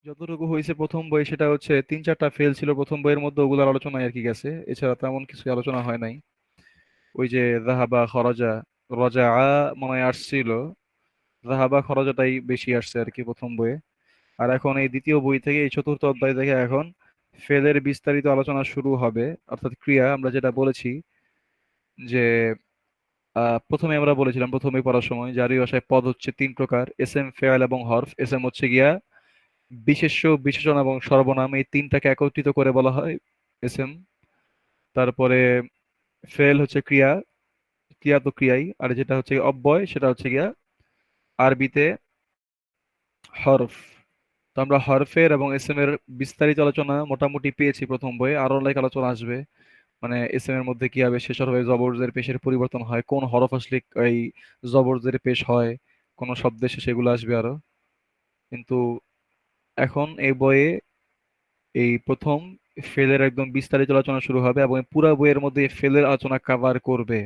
যতটুকু হয়েছে প্রথম বই সেটা হচ্ছে 3-4টা ফেল ছিল প্রথম বইয়ের মধ্যে, ওগুলোর আলোচনায় আর কি গেছে। এছাড়া তেমন কিছু আলোচনা হয় নাই। ওই যে জাহাবা খরাজা রজা মনে হয় আসছিল, জাহাবা খরচাটাই বেশি আসছে আর কি প্রথম বইয়ে। আর এখন এই দ্বিতীয় বই থেকে, এই চতুর্থ অধ্যায় থেকে এখন ফেলের বিস্তারিত আলোচনা শুরু হবে। অর্থাৎ ক্রিয়া আমরা যেটা বলেছি যে প্রথমে আমরা বলেছিলাম প্রথমে পড়ার সময় যে আরবি ভাষায় পদ হচ্ছে 3 প্রকার: এসএম, ফেয়াল এবং হরফ। এসএম হচ্ছে গিয়া বিশেষ্য, বিশেষণ এবং সর্বনাম, এই তিনটাকে একত্রিত করে বলা হয় এসএম। তারপরে ফেল হচ্ছে ক্রিয়া, ক্রিয়া তো ক্রিয়াই, আর যেটা হচ্ছে অব্যয় সেটা হচ্ছে গিয়া আরবিতে হরফ। তো আমরা হরফের এবং এসএম এর বিস্তারিত আলোচনা মোটামুটি পেয়েছি প্রথম বইয়ে। আরো অনেক আলোচনা আসবে, মানে এসএম এর মধ্যে কিভাবে শেষর হয়ে জবরজের পেশের পরিবর্তন হয়, কোন হরফ আসলে এই জবরজের পেশ হয়, কোন শব্দে শেষে, এগুলো আসবে আরো। কিন্তু এখন এই বইয়ে এই প্রথম ফেলের একদম বিস্তারিত আলোচনা শুরু হবে, এবং এই পুরা বইয়ের মধ্যে এই ফেলের আলোচনা কভার করবে।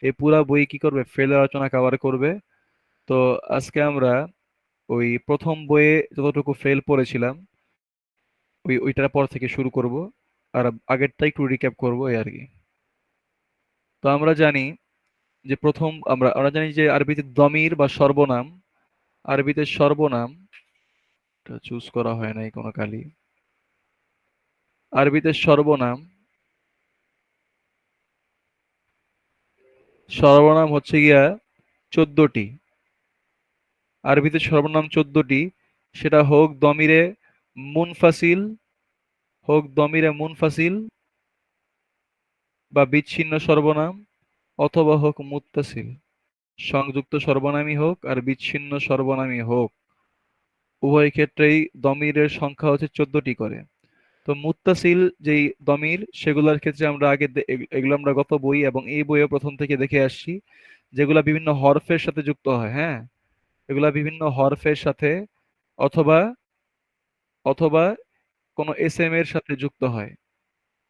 এই পুরা বই কি করবে? ফেলের আলোচনা কভার করবে। তো আজকে আমরা ওই প্রথম বইয়ে যতটুকু ফেল পড়েছিলাম ওইটার পর থেকে শুরু করব, আর আগেরটা একটু রিক্যাপ করবো এই আর কি। তো আমরা জানি যে প্রথম আমরা আমরা জানি যে আরবিতে দমির বা সর্বনাম, আরবিতে সর্বনাম চুজ করা হয় নাই কোনো কালি। আরবিতে সর্বনাম, সর্বনাম হচ্ছে গিয়া 14টি। আরবিতে সর্বনাম 14টি। সেটা হোক দমিরে মুনফাসিল, হোক দমিরে মুনফাসিল বা বিচ্ছিন্ন সর্বনাম, অথবা হোক মুত্তাসিল। সংযুক্ত সর্বনামই হোক আর বিচ্ছিন্ন সর্বনামই হোক, উভয় ক্ষেত্রেই দমিরের সংখ্যা হচ্ছে 14টি করে। তো মুত্তাসিল যেই দমির, সেগুলোর ক্ষেত্রে আমরা আগে এগুলো আমরা গত বই এবং এই বইয়ে প্রথম থেকে দেখে আসছি, যেগুলা বিভিন্ন হরফের সাথে যুক্ত হয়। হ্যাঁ, এগুলা বিভিন্ন হরফের সাথে অথবা অথবা কোনো এসএম এর সাথে যুক্ত হয়।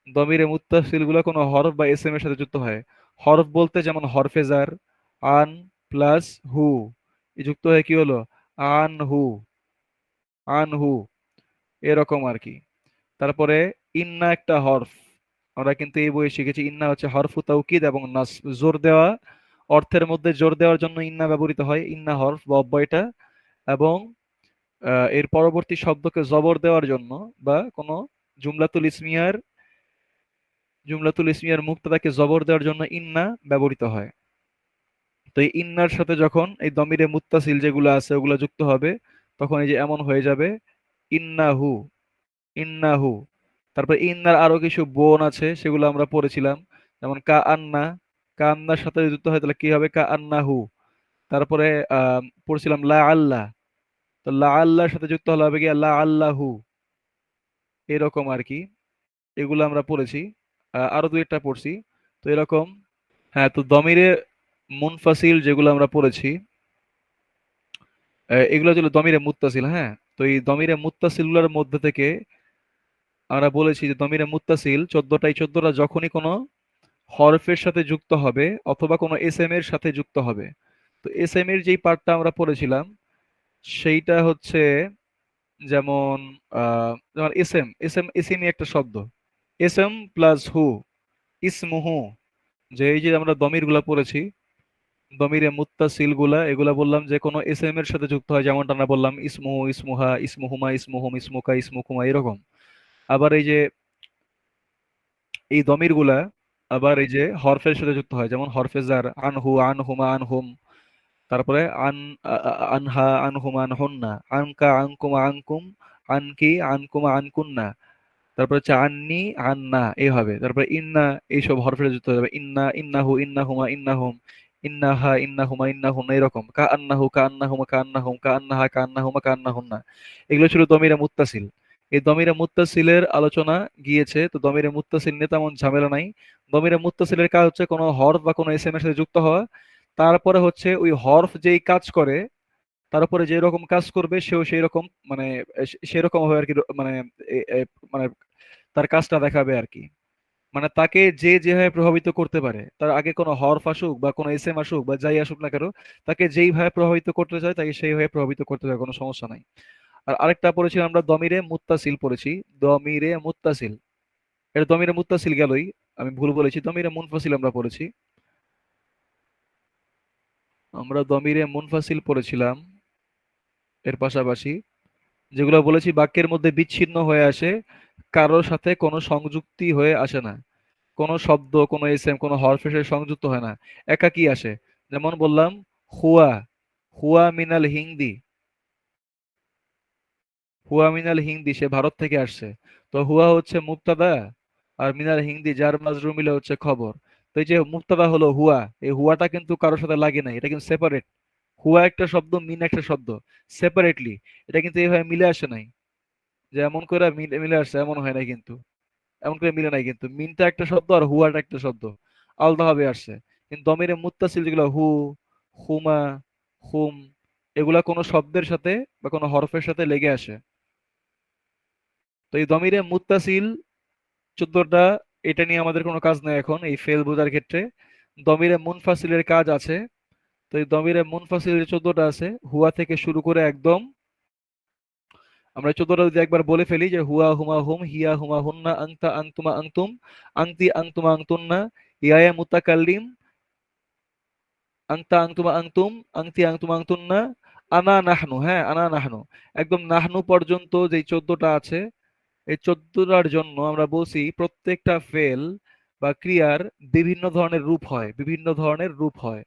দমিরে মুত্তাসিল গুলা কোনো হরফ বা এসএম এর সাথে যুক্ত হয়। হরফ বলতে যেমন হরফেজার, আন প্লাস হু, এই যুক্ত হয়ে কি হলো? আন হু, আন হু, এরকম আর কি। তারপরে ইন্না একটা হরফ, আমরা কিন্তু এই বইয়ে শিখেছি ইন্না হচ্ছে হরফু তাওকিদ এবং নাস, জোর দেওয়া। অর্থের মধ্যে জোর দেওয়ার জন্য ইন্না ব্যবহৃত হয়, ইন্না হরফ বা অব্যয়টা। এবং এর পরবর্তী শব্দকে জবর দেওয়ার জন্য, বা কোনো জুমলাতুল ইসমিয়ার জুমলাতুল ইসমিয়ার মুক্তাদাকে জবর দেওয়ার জন্য ইন্না ব্যবহৃত হয়। তো এই ইন্নার সাথে যখন এই দমিরে মুত্তাসিল যেগুলো আছে ওগুলো যুক্ত হবে, তখন এই যে এমন হয়ে যাবে ইন্নাহু, ইন্নাহু। তারপর ইন্নার আরো কিছু বোন আছে, সেগুলো আমরা পড়েছিলাম। যেমন কা আন্না, কা আন্নার সাথে যদি যুক্ত হয় তাহলে কি হবে? কা আন্নাহু। তারপরে পড়ছিলাম লা আল্লাহ, তো লা আল্লাহর সাথে যুক্ত হলে হবে কি? লা আল্লাহু, এরকম আর কি। এগুলো আমরা পড়েছি। আরো দুই একটা পড়ছি। তো এরকম। হ্যাঁ, তো দমিরে মুনফাসিল যেগুলো আমরা পড়েছি, এগুলো ছিল দমিরে মুত্তাসিল। হ্যাঁ, তো এই দমিরে মুত্তাসিলগুলোর মধ্যে থেকে আমরা বলেছি যে দমিরে মুত্তাসিল 14টা যখনই কোনো হরফের সাথে যুক্ত হবে অথবা কোনো এসএম এর সাথে যুক্ত হবে। তো এসএম এর যেই পার্টটা আমরা পড়েছিলাম সেইটা হচ্ছে যেমন যেমন এসএম, এসএমই একটা শব্দ। এসএম প্লাস হু, ইসমুহু। যে এই যে আমরা দমির গুলা পড়েছি, দমিরে মুত্তাসিল গুলা, এগুলা বললাম যে কোনো এসএম এর সাথে যুক্ত হয়, যেমনটা আমরা বললাম ইসমুহু, ইসমুহা, ইসমুহুমা, ইসমুহুম, ইসমুকা, ইসমুকুমা, এরকম। আবার এই যে এই দমির গুলা আবার এই যে হরফের সাথে যুক্ত হয়, যেমন হরফে জার আনহু, আনহুমা, আনহুম। তারপরে আনহা, আনহুমা, আনহুন্না, আনকা, আনকুমা, আনকুম, আনকি, আনকুমা, আনকুন্না। তারপরে হচ্ছে আন্নি, আন্না, এইভাবে। তারপরে ইন্না, এইসব হরফের সাথে যুক্ত হয়ে যাবে। ইন্না, ইন্নাহু, ইন্নাহুমা, ইন্নাহুম, ইন্নাহা, ইন্নাহুমা, ইন্নাহুন্না, এরকম। কা আন্নাহু, কা আন্নাহুমা, কা আন্নাহুম, কা আন্নাহা, কা আন্নাহুমা, কা আন্নাহুন্না। এগুলো ছিল দমিরে মুত্তাসিল। এই দমিরে মুত্তাসিলের আলোচনা গিয়েছে। তো দমিরে মুত্তাসিল নিয়ে তেমন ঝামেলা নাই। দমিরে মুত্তাসিলের কাজ হচ্ছে কোনো হরফ বা কোনো এসএম এর সাথে যুক্ত হওয়া। তারপরে হচ্ছে ওই হরফ যেই কাজ করে, তার উপরে যে রকম কাজ করবে সেও সেই রকম, মানে সেরকম হবে আর কি। মানে মানে তার কাজটা দেখাবে আর কি। মানে তাকে যে যেভাবে প্রভাবিত করতে পারে, তার আগে কোনো হরফ আসুক বা কোনো এসএম আসুক বা যাই আসুক না কেন, তাকে যেইভাবে প্রভাবিত করতে চায় তাকে সেইভাবে প্রভাবিত করতে চায়, কোনো সমস্যা নাই। আর আরেকটা পড়েছিলাম আমরা দমিরে মুত্তাসিল পড়েছি। দমিরে মুত্তাসিল, এটা দমিরে মুত্তাসিল গেলই, আমি ভুল বলেছি, দমিরে মুনফাসিল আমরা পড়েছি। আমরা দমিরে মুনফাসিল পড়েছিলাম। এর পাশাপাশি যেগুলো বলেছি বাক্যের মধ্যে বিচ্ছিন্ন হয়ে আসে, কারোর সাথে কোনো সংযুক্তি হয়ে আসে না, কোনো শব্দ কোনো এসএম কোনো হরফের সাথে সংযুক্ত হয় না, একাকী আসে। যেমন বললাম হুয়া, হুয়া মিনাল হিন্দি, হুয়া মিনাল হিন্দি, সে ভারত থেকে আসছে। তো হুয়া হচ্ছে মুবতাদা, আর মিনাল হিন্দি জার মাজরুর মিলে হচ্ছে খবর। তো এই যে মুবতাদা হলো হুয়া, এই হুয়াটা কিন্তু কারোর সাথে লাগে নাই, এটা কিন্তু সেপারেট। হুয়া একটা শব্দ, মিন একটা শব্দ, সেপারেটলি। এটা কিন্তু এইভাবে মিলে আসে নাই, যে এমন করে মিলে মিলে আসছে এমন হয় নাই কিন্তু, এমন করে মিলে নাই কিন্তু। মিনটা একটা শব্দ আর হুয়াটা একটা শব্দ, আলাদাভাবে আসছে। কিন্তু দমিরে মুত্তাসিল যেগুলো হু, হুমা, হুম, এগুলা কোনো শব্দের সাথে বা কোনো হরফের সাথে লেগে আসে। তো এই দমিরে মুত্তাসিল 14টা, এটা নিয়ে আমাদের কোনো কাজ নেই এখন এই ফেল বোঝার ক্ষেত্রে। দমিরে মুনফাসিলের কাজ আছে। তো এই দমিরে মুনফাসিলের 14টা আছে, হুয়া থেকে শুরু করে একদম। আমরা 14টা যদি একবার বলে ফেলি, যে হুয়া হুমা হুম, হিয়া হুমা হুন্না, আংতা আংতুমা আংতুম, আংতি আংতুমা আংতুন্না, ইয়ায়া মুতাকাল্লিম, আংতা আংতুমা আংতুম, আংতি আংতুমা আংতুন্না, আনা নাহনু, হ্যাঁ আনা নাহনু, একদম নাহনু পর্যন্ত যেই 14টা আছে, এই 14টার জন্য আমরা বলছি প্রত্যেকটা ফেল বা ক্রিয়ার বিভিন্ন ধরনের রূপ হয়, বিভিন্ন ধরনের রূপ হয়,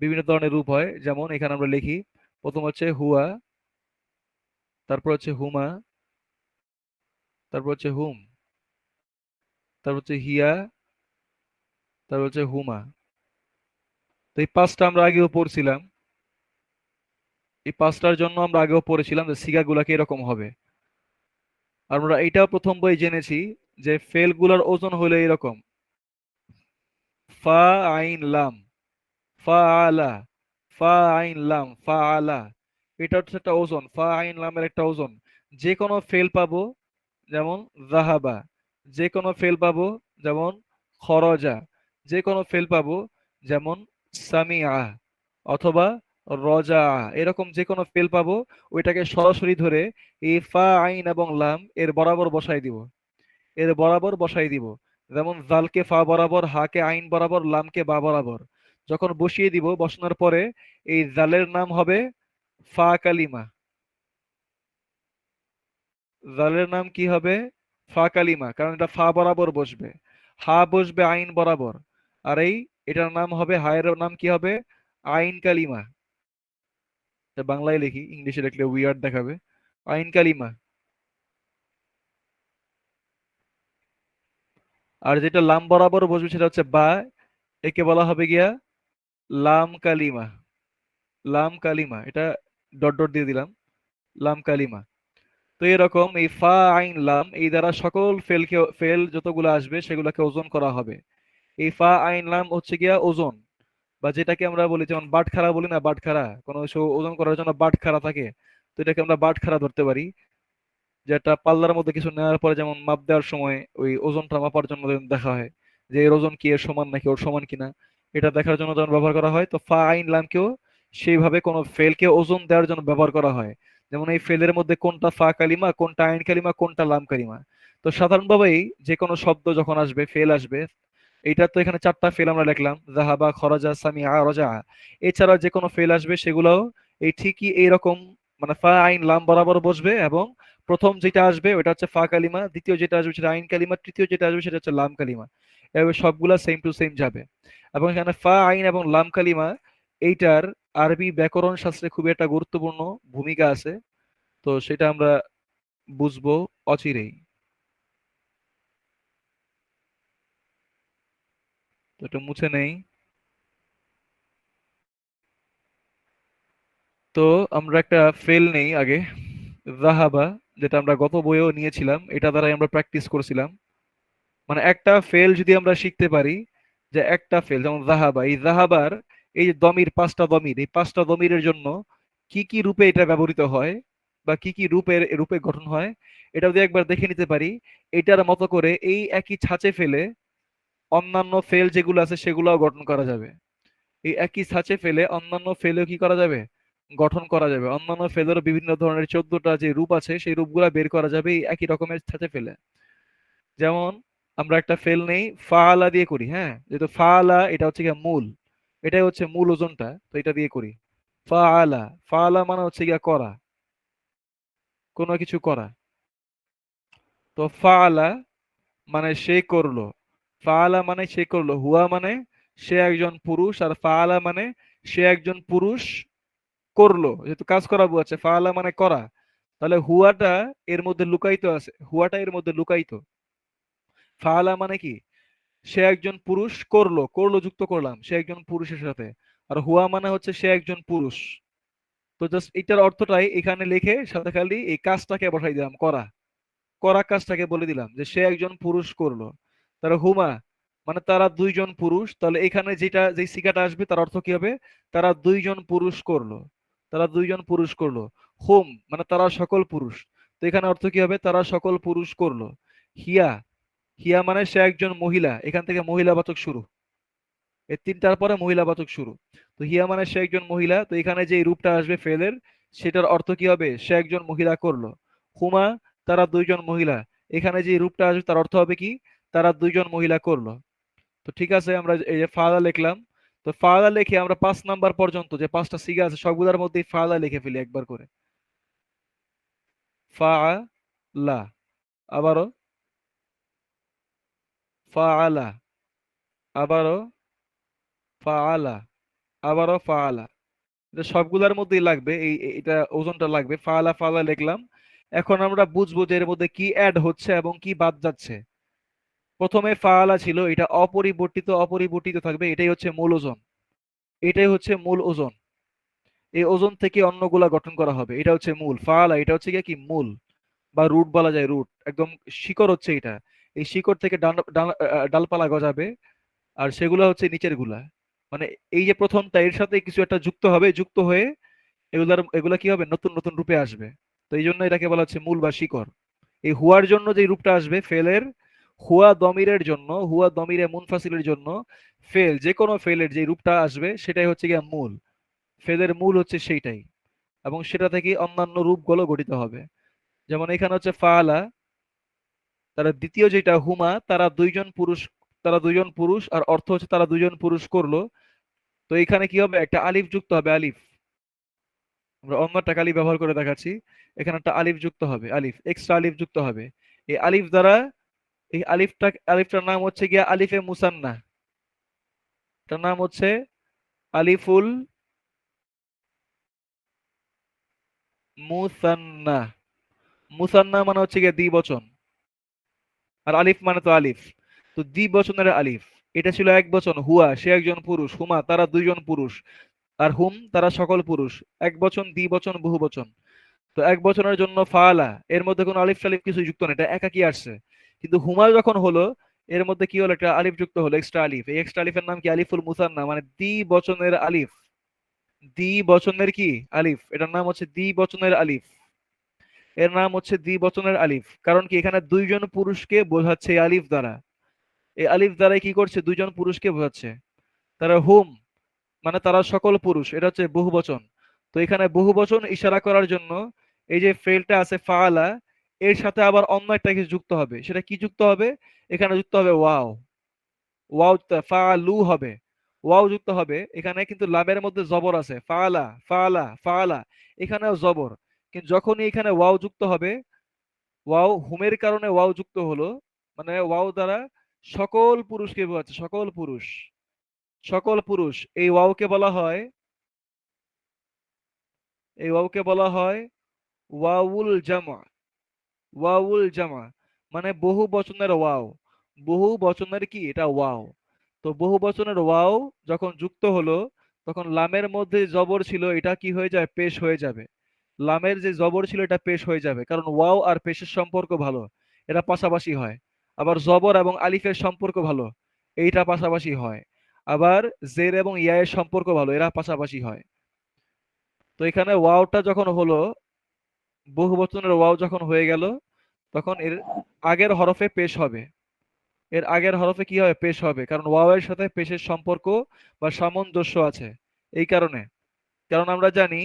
বিভিন্ন ধরনের রূপ হয়। যেমন এখানে আমরা লিখি, প্রথম হচ্ছে হুয়া, তারপর হচ্ছে হুমা, তারপর হচ্ছে হুম, তারপর হচ্ছে হিয়া, তারপর হচ্ছে হুমা। তো এই পাঁচটা আমরা আগেও পড়ছিলাম, এই পাঁচটার জন্য আমরা আগেও পড়েছিলাম যে সিগাগুলাকে এরকম হবে। আর আমরা এটাও প্রথম বই জেনেছি যে ফেল গুলার ওজন হলো এরকম, ফা আইন লাম, ফা আলা, ফা আইন লাম, ফা আলা, এটা হচ্ছে একটা ওজন, ফা আইন লামের একটা ওজন। যে কোনো ফেল পাবো, যেমন জাহাবা, যে কোনো ফেল পাবো, যেমন খরজা, যে কোনো ফেল পাবো, যেমন সামিআ অথবা রজা, এরকম যে কোনো ফেল পাবো, ওইটাকে সরাসরি ধরে এই ফা আইন এবং লাম এর বরাবর বসাই দিব, এর বরাবর বসাই দিব। যেমন জালকে ফা বরাবর, হাকে আইন বরাবর, লামকে বা বরাবর। যখন বসিয়ে দিব, বসানোর পরে এই জালের নাম হবে ফা কালিমা, জালের নাম কি হবে? ফা কালিমা, কারণ এটা ফা বরাবর বসবে, হা বসবে আইন বরাবর। আর এই এটার নাম হবে, হায়ের নাম কি হবে? আইন কালিমা। এটা বাংলায় লিখি, ইংলিশে লিখলে উইয়ার্ড দেখাবে। আইন কালিমা। আর যেটা লাম বরাবর বসবে সেটা হচ্ছে বা, একে বলা হবে গিয়া লাম কালিমা। লাম কালিমা, এটা ডট ডট দিয়ে দিলাম, লাম কালিমা। তো এরকম এই ফা আইন লাম এই দ্বারা সকল ফেলকে, ফেল যতগুলো আসবে সেগুলোকে ওজন করা হবে। এই ফা আইন লাম হচ্ছে গিয়া ওজন, বা যেটাকে আমরা বলি, যেমন বাটখারা বলি না, বাটখারা কোনো কিছু ওজন করার জন্য বাটখারা থাকে, তো এটাকে আমরা বাটখারা ধরতে পারি। যেটা পাল্লার মধ্যে কিছু নেওয়ার পরে যেমন মাপ দেওয়ার সময় ওই ওজনটা মাপার জন্য যেমন দেখা হয়, যে এর ওজন কি এর সমান নাকি ওর সমান কিনা, এটা দেখার জন্য যখন ব্যবহার করা হয়। তো ফা আইন লামকেও সেইভাবে কোনো ফেলকে ওজন দেওয়ার জন্য ব্যবহার করা হয়। যেমন এই ফেলের মধ্যে কোনটা ফা কালিমা, কোনটা আইন কালিমা, কোনটা লাম কালিমা। তো সাধারণভাবেই যে কোনো শব্দ যখন আসবে, ফেল আসবে, এইটা তো এখানে 4টা ফেল আমরা লিখলাম, জাহাবা, খরাজা, সামিআ, রজা। এছাড়া যে কোনো ফেল আসবে সেগুলোও এই ঠিকই এইরকম, মানে ফা আইন লাম বরাবর বসবে, এবং প্রথম যেটা আসবে ওটা হচ্ছে ফা কালিমা, দ্বিতীয় যেটা আসবে সেটা আইন কালিমা, তৃতীয় যেটা আসবে সেটা হচ্ছে লাম কালিমা। এভাবে সবগুলা সেম টু সেম যাবে। এবং এখানে ফা আইন এবং লাম কালিমা, এইটার আরবি ব্যাকরণ শাস্ত্রে খুবই একটা গুরুত্বপূর্ণ ভূমিকা আছে। তো সেটা আমরা বুঝবো অচিরেই। তো এটা মুছে নেই। তো আমরা একটা ফেল নেই আগে, জাহাবা, যেটা আমরা গত বইয়েও নিয়েছিলাম, এটা দ্বারাই আমরা প্র্যাকটিস করেছিলাম। মানে একটা ফেল যদি আমরা শিখতে পারি, যে একটা ফেল যেমন জাহাবা, এই জাহাবার এই যে দমির, 5টা দমির, এই 5টা দমিরের জন্য কি কি রূপে এটা ব্যবহৃত হয়, বা কি কি রূপের রূপে গঠন হয়, এটা যদি একবার দেখে নিতে পারি, এটার মতো করে এই একই ছাঁচে ফেলে অন্যান্য ফেল যেগুলো আছে সেগুলোও গঠন করা যাবে। এই একই ছাঁচে ফেলে অন্যান্য ফেলেও কি করা যাবে? গঠন করা যাবে। অন্যান্য ফেলেরও বিভিন্ন ধরনের 14টা যে রূপ আছে সেই রূপগুলা বের করা যাবে এই একই রকমের সাথে ফেলে। যেমন আমরা একটা ফেল নেই, ফাআলা দিয়ে করি, হ্যাঁ, যেহেতু ফাআলা এটা হচ্ছে গিয়া মূল, এটাই হচ্ছে মূল ওজনটা, তো এটা দিয়ে করি। ফাআলা, ফাআলা মানে হচ্ছে গিয়া করা, কোনো কিছু করা। তো ফাআলা মানে সে করলো, ফাআলা মানে সে করলো, হুয়া মানে সে একজন পুরুষ, আর ফাআলা মানে সে একজন পুরুষ করলো, যেহেতু কাজ করা বোঝাচ্ছে, ফাআলা মানে করা, তাহলে হুয়াটা এর মধ্যে লুকায়িত আছে, হুয়াটা এর মধ্যে লুকায়িত। ফাআলা মানে কি, সে একজন পুরুষ করলো, করলো যুক্ত করলাম সে একজন পুরুষের সাথে, আর হুয়া মানে হচ্ছে সে একজন পুরুষ। তো জাস্ট এটার অর্থটাই এখানে লিখে সাথে খালি এই কাজটাকে বসাই দিলাম, করা, করা কাজটাকে বলে দিলাম যে সে একজন পুরুষ করলো। তারা হুমা মানে তারা দুইজন পুরুষ, তাহলে এখানে যেটা যে সিগাটা আসবে তার অর্থ কি হবে, তারা দুইজন পুরুষ করলো, তারা দুইজন পুরুষ করলো। হুম মানে তারা সকল পুরুষ, তো এখানে অর্থ কি হবে, তারা সকল পুরুষ করলো। হিয়া, হিয়া মানে সে একজন মহিলা, এখান থেকে মহিলাবাচক শুরু, এই তিনটার পরে মহিলাবাচক শুরু। তো হিয়া মানে সে একজন মহিলা, তো এখানে যে রূপটা আসবে ফেলের, সেটার অর্থ কি হবে, সে একজন মহিলা করলো। হুমা তারা দুইজন মহিলা, এখানে যে রূপটা আসবে তার অর্থ হবে কি, তারা দুইজন মহিলা করলো। তো ঠিক আছে, আমরা এই যে ফাদা লিখলাম। তো ফাদা লিখে আমরা 5 নাম্বার পর্যন্ত যে 5টা সিগা আছে সবগুলোর মধ্যে ফাদা লিখে ফেলি একবার করে। ফা লা, আবারও ফা আলা, আবারও ফা আলা, আবারও ফা আলা। এটা সবগুলোর মধ্যেই লাগবে, এটা ওজনটা লাগবে। ফালা ফালা লিখলাম। এখন আমরা বুঝবো যে এর মধ্যে কি অ্যাড হচ্ছে এবং কি বাদ যাচ্ছে। প্রথমে ফালা ছিল, এটা অপরিবর্তিত, অপরিবর্তিত থাকবে, এটাই হচ্ছে মূল ওজন, এটাই হচ্ছে মূল ওজন। এই ওজন থেকে অন্যগুলা গঠন করা হবে, এটা হচ্ছে মূল ফালা, এটা হচ্ছে কি মূল বা রুট বলা যায়, রুট একদম শিকড় হচ্ছে এটা। এই শিকড় থেকে ডালপালা গজাবে, আর সেগুলো হচ্ছে নিচের গুলা। মানে এই যে প্রথমটা এর সাথে কিছু একটা যুক্ত হবে, যুক্ত হয়ে এগুলা কি হবে, নতুন নতুন রূপে আসবে। তো এই জন্য এটাকে বলা হচ্ছে মূল বা শিকড়। এই হুয়ার জন্য যে রূপটা আসবে ফেলের, হুয়া দমিরের জন্য, হুয়া দমিরে মুনফাসিলের জন্য, ফেল যে কোনো ফেলের যে রূপটা আসবে সেটাই হচ্ছে গিয়া মূল, ফেলের মূল হচ্ছে সেইটাই, এবং সেটা থেকে অন্যান্য রূপগুলো গঠিত হবে। যেমন এখানে হচ্ছে ফাআলা, তারা দ্বিতীয় যেটা হুমা তারা দুইজন পুরুষ, তারা দুইজন পুরুষ, আর অর্থ হচ্ছে তারা দুইজন পুরুষ করলো। তো এখানে কি হবে, একটা আলিফ যুক্ত হবে, আলিফ, আমরা অন্য একটা কালি ব্যবহার করে দেখাচ্ছি। এখানে একটা আলিফ যুক্ত হবে, আলিফ এক্সট্রা আলিফ যুক্ত হবে। এই আলিফ দ্বারা, এই আলিফটার নাম হচ্ছে গিয়া আলিফে মুসান্না, এটার নাম হচ্ছে আলিফুল মুসান্না। মুসান্না মানে হচ্ছে গিয়া দ্বিবচন, আর আলিফ মানে তো আলিফ, তো দ্বিবচনের আলিফ। এটা ছিল এক বচন, হুয়া সে একজন পুরুষ, হুমা তারা দুইজন পুরুষ, আর হুম তারা সকল পুরুষ। এক বচন, দ্বিবচন, বহু বচন। তো এক বচনের জন্য ফাআলা, এর মধ্যে কোনো আলিফ টালিফ কিছু যুক্ত নেই, এটা একাকি আসছে। কিন্তু হুমা যখন হলো, এর মধ্যে কি হলো, একটা আলিফ যুক্ত হলো, এক্সট্রা আলিফ। এই এক্সট্রা আলিফের নাম কি, আলিফুল মুসান্না, মানে দ্বি বচনের আলিফ, দ্বি বচনের কি আলিফ, এটার নাম হচ্ছে দ্বি বচনের আলিফ। এর নাম হচ্ছে দ্বি বচনের আলিফ, কারণ কি এখানে দুইজন পুরুষকে বোঝাচ্ছে এই আলিফ দ্বারা। এই আলিফ দ্বারাই কি করছে, দুইজন পুরুষকে বোঝাচ্ছে। তারা হুম মানে তারা সকল পুরুষ, এটা হচ্ছে বহু বচন। তো এখানে বহু বচন ইশারা করার জন্য এই যে ফেলটা আছে ফাআলা, এর সাথে আবার অন্য একটা কিছু যুক্ত হবে, সেটা কি যুক্ত হবে, এখানে যুক্ত হবে ওয়াও, ওয়াও, ফাআলু হবে, ওয়াও যুক্ত হবে এখানে। কিন্তু লামের মধ্যে জবর আছে, ফাআলা ফাআলা ফাআলা, এখানেও জবর। কিন্তু যখনই এখানে ওয়াও যুক্ত হবে, ওয়াও হুমের কারণে ওয়াও যুক্ত হলো, মানে ওয়াও দ্বারা সকল পুরুষকে বোঝাচ্ছে, সকল পুরুষ, সকল পুরুষ। এই ওয়াওকে বলা হয়, এই ওয়াওকে বলা হয় ওয়াউল জামা, ওয়াউল জামা মানে বহু বচনের ওয়াও, বহু বচনের কি এটা ওয়াও। তো বহু বচনের ওয়াও যখন যুক্ত হলো, তখন লামের মধ্যে জবর ছিল এটা কি হয়ে যায়, পেশ হয়ে যাবে। লামের যে জবর ছিল এটা পেশ হয়ে যাবে, কারণ ওয়াও আর পেশের সম্পর্ক ভালো, এরা পাশাপাশি হয়। আবার জবর এবং আলিফের সম্পর্ক ভালো, এইটা পাশাপাশি হয়। আবার জের এবং ইয়ায়ের সম্পর্ক ভালো, এরা পাশাপাশি হয়। তো এখানে ওয়াওটা যখন হলো, বহু বচনের ওয়াও যখন হয়ে গেল, তখন এর আগের হরফে পেশ হবে, এর আগের হরফে কি হবে, পেশ হবে, কারণ ওয়াও এর সাথে পেশের সম্পর্ক বা সামঞ্জস্য আছে। এই কারণে, কারণ আমরা জানি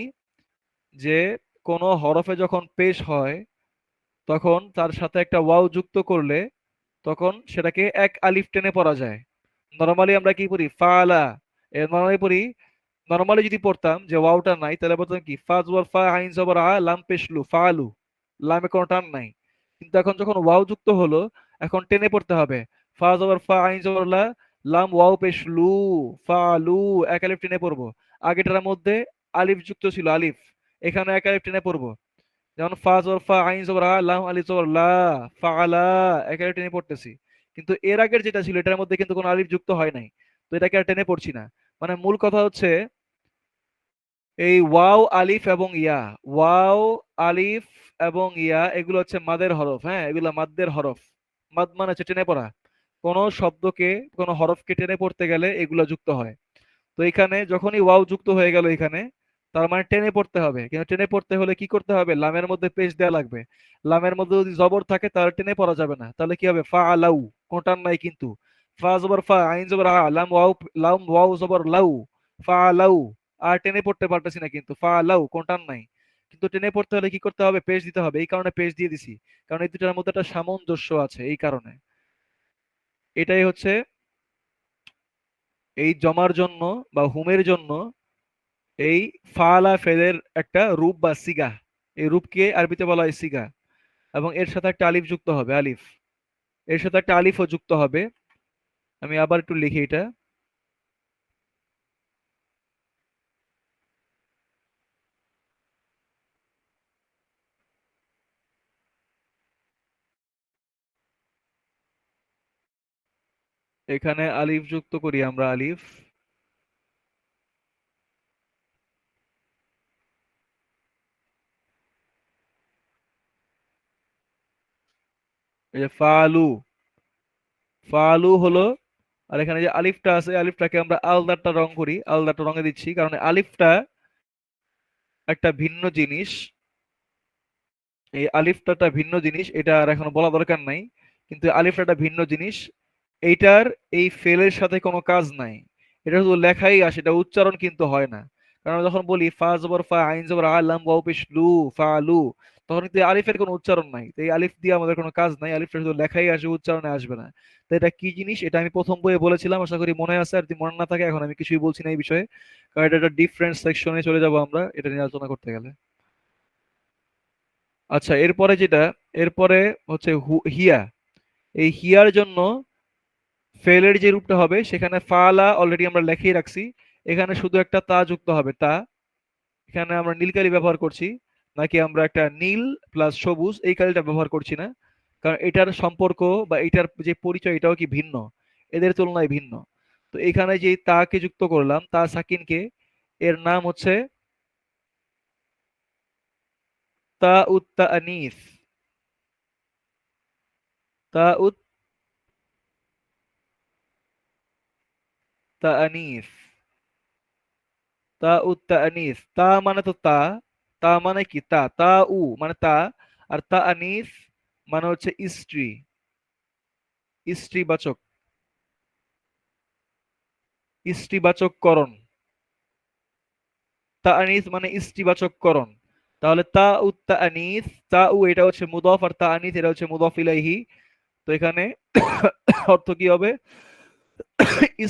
যে কোনো হরফে যখন পেশ হয় তখন তার সাথে একটা ওয়াও যুক্ত করলে তখন সেটাকে এক আলিফ টেনে পড়া যায়। নরমালি আমরা কি পড়ি ফালা, নরমালি পড়ি। নরমালি যদি পড়তাম যে ওয়াওটা নাই তাহলে বলতাম কি ফা জবর ফা আইন জবর আ লাম পেশলু ফালু, লামে কোনো টান নাই। কিন্তু এখন যখন ওয়াও যুক্ত হলো এখন টেনে পড়তে হবে। ফা জবর ফা আইন জবর লা, লাম ওয়াও পেশলু ফালু, এক আলিফ টেনে পড়বো। আগেটার মধ্যে আলিফ যুক্ত ছিল আলিফ, এখানে এক আলিফ টেনে পড়বো। যেমন ফা জবর ফা আইন জবর আ লাম আলিফ জবর লা ফাআলা, এক আলিফ টেনে পড়তেছি। কিন্তু এর আগের যেটা ছিল এটার মধ্যে কিন্তু কোনো আলিফ যুক্ত হয় নাই, তো এটাকে আর টেনে পড়ছি না। মানে মূল কথা হচ্ছে এই ওয়াও আলিফ এবং ইয়া, ওয়াও আলিফ এবং ইয়া এগুলো হচ্ছে মাদের হরফ। হ্যাঁ, এগুলো মাদ্দের হরফ। মাদ মানে হচ্ছে টেনে পড়া। কোন শব্দকে, কোন হরফকে টেনে পড়তে গেলে এগুলো যুক্ত হয়। তো এখানে যখনই ওয়াও যুক্ত হয়ে গেল এখানে, তার মানে টেনে পড়তে হবে। কিন্তু টেনে পড়তে হলে কি করতে হবে? লামের মধ্যে পেশ দেওয়া লাগবে। লামের মধ্যে যদি জবর থাকে তাহলে টেনে পড়া যাবে না। তাহলে কি হবে? ফা আলাউ, কোটান নাই কিন্তু। ফা জবর ফা আইন জবর আ লাম ওয়াও, লাম ওয়াও জবর লাউ ফা আলাউ। আর টেনে পড়তে পারতেছি না কিন্তু, ফা আলাউ কোটান নাই। কিন্তু টেনে পড়তে হলে কি করতে হবে? পেশ দিতে হবে। এই কারণে পেশ দিয়ে দিছি, কারণ এই দুটার মধ্যে একটা সামঞ্জস্য আছে এই কারণে। এটাই হচ্ছে এই জমার জন্য বা হুমের জন্য এই ফালা ফেলের একটা রূপ বা সিগা। এই রূপকে আরবিতে বলা হয় সিগা। এবং এর সাথে একটা আলিফ যুক্ত হবে, আলিফ। এর সাথে একটা আলিফও যুক্ত হবে। আমি আবার একটু লিখি এটা। এখানে আলিফ যুক্ত করি আমরা, আলিফ। এই যে ফালু, ফালু হলো। আর এখানে যে আলিফটা আছে আলিফটাকে আমরা আলদারটা রং করি, আলদারটা রঙে দিচ্ছি কারণ আলিফটা একটা ভিন্ন জিনিস। এই আলিফটা একটা ভিন্ন জিনিস, এটা আর এখন বলা দরকার নাই। কিন্তু আলিফটা একটা ভিন্ন জিনিস। এইটার এই ফেলের সাথে কোনো কাজ নাই। এটা শুধু লেখাই আসে, এটা উচ্চারণ কিন্তু হয় না। কারণ আমরা যখন বলি ফা জবর ফা আইন জবর আলাম ওয়াও পেশ লু ফা লু, তখন কিন্তু এই আলিফের কোনো উচ্চারণ নাই। তো এই আলিফ দিয়ে আমাদের কোনো কাজ নাই, আলিফটা শুধু লেখাই আসে, উচ্চারণে আসবে না। তো এটা কি জিনিস এটা আমি প্রথম বইয়ে বলেছিলাম, আশা করি মনে আছে। আর যদি মনে না থাকে এখন আমি কিছুই বলছি না এই বিষয়ে, কারণ এটা একটা ডিফারেন্ট সেকশনে চলে যাব আমরা এটা নিয়ে আলোচনা করতে গেলে। আচ্ছা, এরপরে যেটা, এরপরে হচ্ছে হিয়া। এই হিয়ার জন্য ফেলের যে রূপটা হবে সেখানে ফালা অলরেডি আমরা লিখেই রাখছি। এখানে শুধু একটা তা যুক্ত হবে, তা। এখানে আমরা নীল কালি ব্যবহার করছি, নাকি আমরা একটা নীল প্লাস সবুজ এই কালিটা ব্যবহার করছি না। কারণ এটার সম্পর্ক বা এটার যে পরিচয় এটাও কি ভিন্ন, এদের তুলনায় ভিন্ন। তো এখানে যে তাকে যুক্ত করলাম, তা সাকিনকে, এর নাম হচ্ছে তা উত্তা আনিস। তা উত্তা আনিস, তা উত্তা আনিস। তা মানে তো তা, তা মানে কি? তা তা উ মানে তা। আর তা আনিস মানে হচ্ছে স্ত্রী, স্ত্রীবাচক, স্ত্রীবাচক করণ। তা আনিস মানে স্ত্রীবাচক করণ। তাহলে তা উত্তা আনিস, তা উ এটা হচ্ছে মুদফ আর তা আনিস এটা হচ্ছে মুদফ ইলাইহি। তো এখানে অর্থ কি হবে?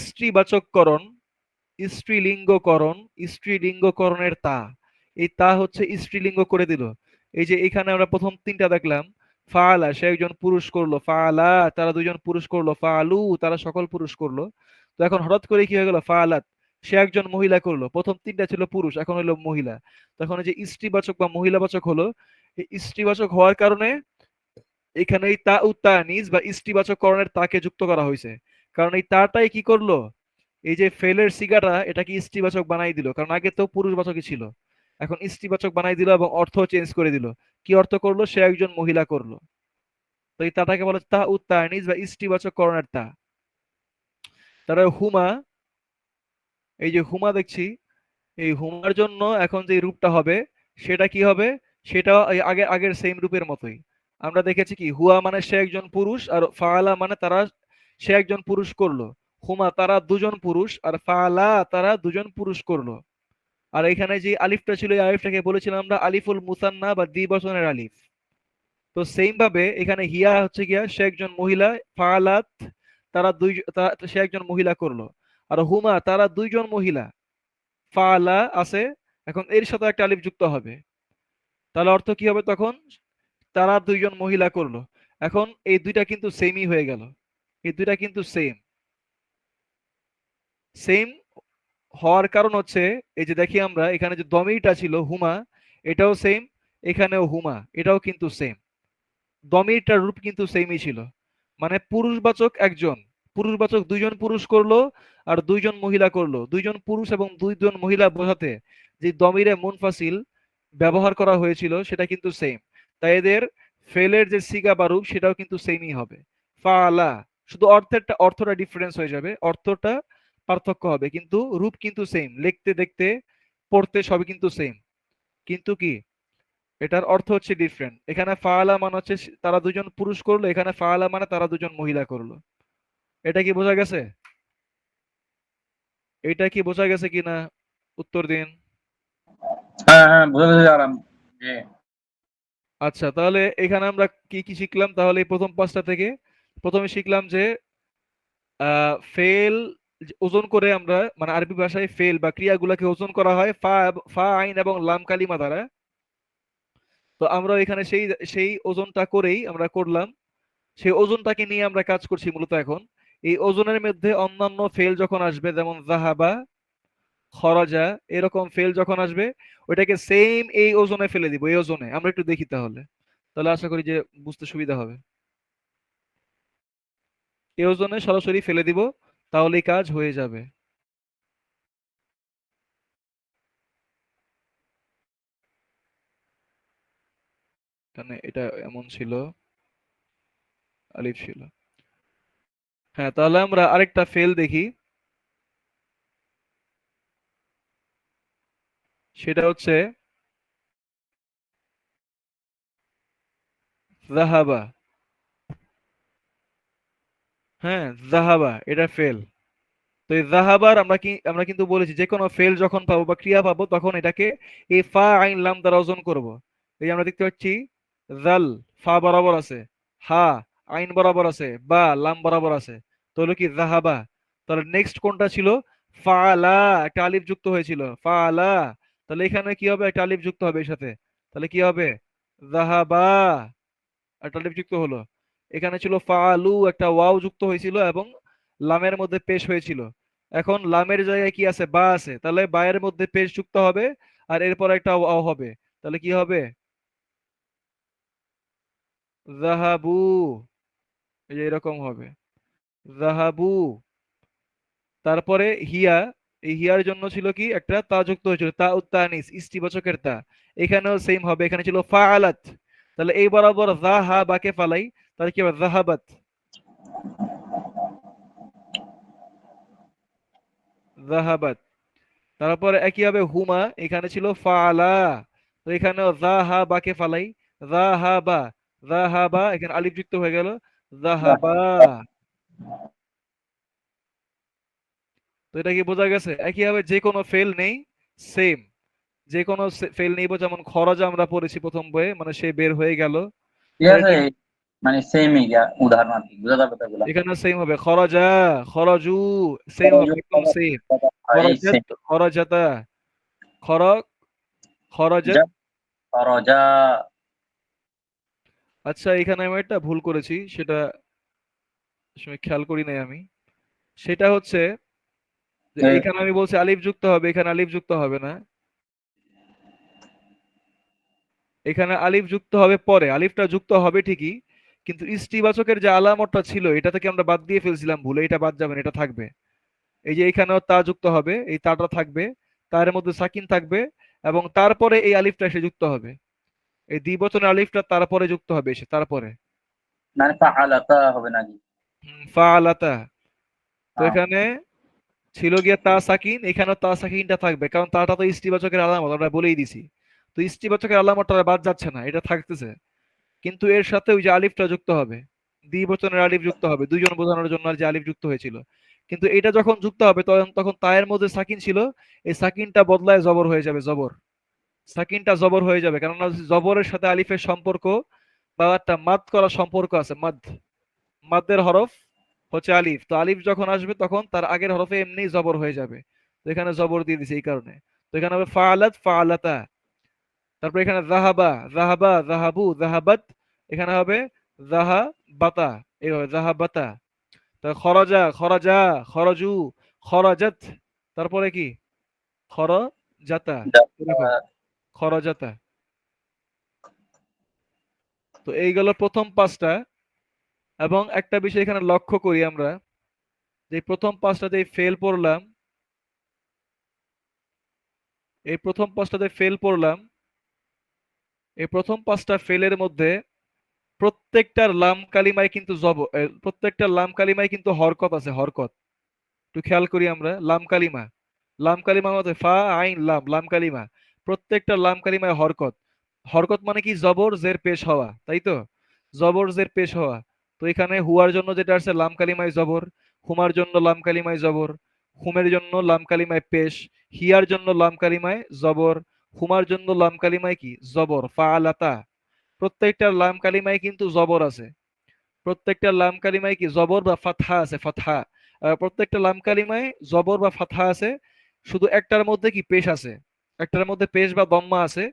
স্ত্রীবাচককরণ, স্ত্রীলিঙ্গকরণ, স্ত্রীলিঙ্গকরণের তা। এই তা হচ্ছে স্ত্রীলিঙ্গ করে দিল। এই যে এখানে আমরা প্রথম তিনটা দেখলাম, ফাআলা সে একজন পুরুষ করলো, ফাআলা তারা দুজন পুরুষ করলো, ফাআলু তারা সকল পুরুষ করলো। তো এখন হঠাৎ করে কি হয়ে গেল? ফাআলাত সে একজন মহিলা করলো। প্রথম তিনটা ছিল পুরুষ, এখন হলো মহিলা। তখন এই যে স্ত্রীবাচক বা মহিলাবাচক হলো, এই স্ত্রীবাচক হওয়ার কারণে এখানে এই তা উত্তানিস বা স্ত্রীবাচক করণের তাকে যুক্ত করা হয়েছে। কারণ এই তাটাই কি করলো, এই যে ফেলের সিগাটা এটাকে স্ত্রীবাচক বানাই দিল, কারণ আগে তো পুরুষবাচকই ছিল। এখন স্ত্রীবাচক বানাই দিল এবং অর্থ চেঞ্জ করে দিল। কি অর্থ করলো? সে একজন মহিলা করলো। তো এই তাটাকে বলে তা উত্তানিস বা স্ত্রীবাচক করণের তা। তারা হুমা, এই যে হুমা দেখছি, এই হুমার জন্য এখন যে রূপটা হবে সেটা কি হবে? সেটা এই আগের সেম রূপের মতোই। আমরা দেখেছি কি হুয়া মানে সে একজন পুরুষ, আর ফাআলা মানে তারা সে একজন পুরুষ করলো। হুমা তারা দুজন পুরুষ, আর ফাআলা তারা দুজন পুরুষ করলো। আর এখানে যে আলিফটা ছিল এই আলিফটাকে বলেছিলাম আমরা আলিফুল মুসান্না বা দ্বিবচনের আলিফ। তো সেম ভাবে এখানে হিয়া হচ্ছে গিয়া সে একজন মহিলা, ফালাত সে একজন মহিলা করলো, আর হুমা তারা দুইজন মহিলা, ফালা আছে, এখন এর সাথে একটা আলিফ যুক্ত হবে, তাহলে অর্থ কি হবে তখন? তারা দুইজন মহিলা করলো। এখন এই দুইটা কিন্তু সেমই হয়ে গেল, এই দুইটা কিন্তু সেম। সেম হওয়ার কারণ হচ্ছে, এই যে দেখি আমরা এখানে যে দমিরটা ছিল হুমা, এটাও সেম, এখানেও হুমা, এটাও কিন্তু সেম। দমিরটার রূপ কিন্তু সেমই ছিল, মানে পুরুষবাচক একজন, পুরুষবাচক দুইজন পুরুষ করলো আর দুইজন মহিলা করলো, দুইজন পুরুষ এবং দুইজন মহিলা বোঝাতে যে দমিরে মুনফাসিল ব্যবহার করা হয়েছিল সেটা কিন্তু সেম। তাই এদের ফেলের যে সিগা বা রূপ সেটাও কিন্তু সেমই হবে। ফালা, শুধু অর্থটা ডিফারেন্স হয়ে যাবে, অর্থটা পার্থক্য হবে, কিন্তু রূপ কিন্তু সেম, লিখতে দেখতে পড়তে সবই কিন্তু সেম। কিন্তু কি, এটার অর্থ হচ্ছে ডিফারেন্ট। এখানে ফাআলা মানে হচ্ছে তারা দুজন পুরুষ করলো, এখানে ফাআলা মানে তারা দুজন মহিলা করলো। এটা কি বোঝা গেছে? এটা কি বোঝা গেছে কিনা? উত্তর দিন। হ্যাঁ হ্যাঁ, বুঝতে পেরেছি আরাম। জি। আচ্ছা, তাহলে এখানে আমরা কি কি শিখলাম তাহলে এই প্রথম পাঁচটা থেকে? প্রথমে শিখলাম যে ফেল ওজন করে আমরা, মানে আরবি ভাষায় ফেল বা ক্রিয়াগুলোকে ওজন করা হয় ফা ফা আইন এবং লাম কালিমা দ্বারা। তো আমরা এখানে সেই সেই ওজনটা করেই আমরা করলাম, সেই ওজনটাকে নিয়ে আমরা কাজ করছি মূলত এখন। এই ওজনের মধ্যে অন্যান্য ফেল যখন আসবে, যেমন জাহাবা, খরাজা, এরকম ফেল যখন আসবে ওইটাকে সেম এই ওজনে ফেলে দিব, এই ওজনে আমরা একটু দেখি তাহলে, তাহলে আশা করি যে বুঝতে সুবিধা হবে। এই ওজনে সরাসরি ফেলে দিব, তাহলেই কাজ হয়ে যাবে। এখানে এটা এমন ছিল, আলিফ ছিল। হ্যাঁ, তাহলে আমরা আরেকটা ফেল দেখি, সেটা হচ্ছে জাহাবা। হ্যাঁ, জাহাবা এটা ফেল। তো এই জাহাবার আমরা কিন্তু বলেছি যে কোনো ফেল যখন পাবো বা ক্রিয়া পাবো তখন এটাকে এই ফা আইন লাম দ্বারা ওজন করব। এই যে আমরা দেখতে পাচ্ছি জাল, ফা বরাবর আছে, হা আইন বরাবর আছে, বা লাম বরাবর আছে, তো হলো কি জাহাবা। তাহলে নেক্সট কোনটা ছিল? ফালা, একটা আলিফ যুক্ত হয়েছিল, ফালা। তাহলে এখানে কি হবে? একটা আলিফ যুক্ত হবে এর সাথে, তাহলে কি হবে? জাহাবা, একটা আলিফ যুক্ত হলো। এখানে ছিল ফালু, একটা ওয়াও যুক্ত হয়েছিল এবং লামের মধ্যে পেশ হয়েছিল। এখন লামের জায়গায় কি আছে? বা আছে, তাহলে বায়ের মধ্যে পেশ যুক্ত হবে আর এরপর একটা ওয়াও হবে, তাহলে কি হবে? জাহাবু, এই যে এরকম হবে, জাহাবু। তারপরে হিয়া, এই হিয়ার জন্য ছিল কি একটা তা যুক্ত হয়েছিল, তা উত্তানিস ইস্তিবাচকের তা, এখানেও সেম হবে, এখানে ছিল ফাআলাত। তাহলে এই বরাবর জাহাবাকে ফালাই, তাহলে কি হবে? জাহাবাত, জাহাবাত। তারপরে একই হবে হুমা, এখানে ছিল ফালা, তো এখানেও জাহাবাকে ফালাই, জাহাবা, জাহাবা, এখানে আলিফ যুক্ত হয়ে গেল, জাহাবা। তো এটা কি বোঝা গেছে? একইভাবে যে কোনো ফেল নেই, সেম, যে কোনো ফেল নেই, যেমন খরচ আমরা পড়েছি প্রথম বইয়ে, মানে সে বের হয়ে গেল, ঠিক তো আছে, এটা মানে সেমই উদাহরণ আর কি, বুঝা যাবে কথাগুলো। এখানে সেম হবে, খরজা, খরজু, সেম হবে, একদম সেম। এই খরজাত, সেম। খরজাতা, খর, খরজাত। যা, খরজা। আচ্ছা, এখানে আমি একটা ভুল করেছি, সেটা আসলে খেয়াল করি নাই আমি। সেটা হচ্ছে যে এখানে আমি বলছি আলিফ যুক্ত হবে, এখানে আলিফ যুক্ত হবে না, এখানে আলিফ যুক্ত হবে পরে, আলিফটা যুক্ত হবে ঠিকই, কিন্তু ইস্তিবাচকের যে আলামতটা ছিল এটা থেকে আমরা বাদ দিয়ে ফেলছিলাম ভুলে, এটা বাদ যাবে না, এটা থাকবে। এই যে এখানেও তা যুক্ত হবে, এই তাটা থাকবে, তার মধ্যে সাকিন থাকবে, এবং তারপরে এই আলিফটা এসে যুক্ত হবে, এই দ্বিবচনের আলিফটা তারপরে যুক্ত হবে এসে, তারপরে মানে ফাআলাতা হবে নাকি? ফাআলাতা। তো হ্যাঁ। এখানে ছিল গিয়া তা সাকিন, এখানেও তা সাকিনটা থাকবে, কারণ তাটা তো ইস্তিবাচকের আলামত, আমরা বলেই দিছি। তো ইস্তিবাচকের আলামতটা আর বাদ যাচ্ছে না, এটা থাকতেছে, কিন্তু এর সাথে ওই যে আলিফটা যুক্ত হবে, দ্বিবচনের আলিফ যুক্ত হবে, দুইজন বোঝানোর জন্য আর যে আলিফ যুক্ত হয়েছিল, কিন্তু এটা যখন যুক্ত হবে তখন তায়ের মধ্যে সাকিন ছিল, এই সাকিনটা বদলায় জবর হয়ে যাবে, জবর। সাকিনটা জবর হয়ে যাবে, কারণ জবরের সাথে আলিফের সম্পর্ক বা একটা মাদ করা সম্পর্ক আছে, মাদ। মাদ্দের হরফ হচ্ছে আলিফ, তো আলিফ যখন আসবে তখন তার আগের হরফে এমনি জবর হয়ে যাবে। তো এখানে জবর দিয়ে দিছে এই কারণে। তো এখানে হবে ফাআলাত, ফাআলাতা। তারপর এখানে যাহাবা, যাহাবা, যাহাবু, যাহাবাত। এখানে হবে যাহাবাতা, এইভাবে যাহাবাতা। তা খরাজা, খরাজা, খরজু, খরাজাত। তারপরে কি? খরজাতা। এরকম খরজাতা। তো এই গেল প্রথম পাঁচটা। এবং একটা বিষয় এখানে লক্ষ্য করি আমরা, যে প্রথম পাঁচটাতে ফেল পড়লাম, এই প্রথম পাঁচটাতে ফেল পড়লাম, এই প্রথম পাঁচটা ফেলের মধ্যে প্রত্যেকটার লাম কালিমায় কিন্তু প্রত্যেকটা লাম কালিমায় কিন্তু হরকত আছে, হরকত। একটু খেয়াল করি আমরা, লাম কালিমা, লাম কালিমা মধ্যে ফা আইন লাম, লাম কালিমা, প্রত্যেকটা লাম কালিমায় হরকত। হরকত মানে কি? জবর জের পেশ হওয়া, তাই তো? জবর জের পেশ হওয়া। তো এখানে হুয়ার জন্য যেটা আছে লাম কালিমায় জবর, হুমার জন্য লাম কালিমায় জবর, হুমের জন্য লাম কালিমায় পেশ, হিয়ার জন্য লাম কালিমায় জবর, হুমার জন্য লাম কালিমায় কি? জবর, ফা আলাতা। প্রত্যেকটা লাম কালিমায় কিন্তু জবর আছে, প্রত্যেকটা লাম কালিমায় কি জবর বা ফাতহা আছে, ফাতহা। প্রত্যেকটা লাম কালিমায় জবর বা ফাতহা আছে, শুধু একটার মধ্যে কি পেশ আছে, একটার মধ্যে পেশ বা দম্মা আছে।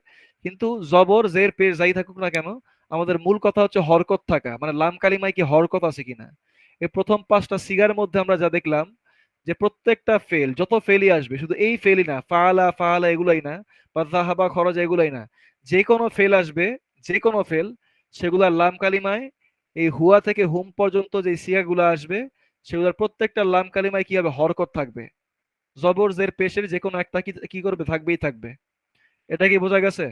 কিন্তু জবর জের পেশ যাই থাকুক না কেন, আমাদের মূল কথা হচ্ছে হরকত থাকা, মানে লাম কালিমায় কি হরকত আছে কিনা। এই প্রথম পাঁচটা সিগার মধ্যে আমরা যা দেখলাম, যে প্রত্যেকটা ফেল, যত ফেলই আসবে, শুধু এই ফেলই না, ফাআলা ফাআলা এগুলাই না, বা যাহাবা খরজা এগুলাই না, যে কোনো ফেল আসবে, যে কোনো ফেল, সেগুলা লাম কালিমায় এই হুয়া থেকে হুম পর্যন্ত যে সিগাগুলো আসবে, সেগুলোর প্রত্যেকটা লাম কালিমায় কি হবে? হরকত থাকবে। জবর জের পেশের যে কোনো একটা কি কি করবে? থাকবেই থাকবে। এটা কি বোঝা গেছে?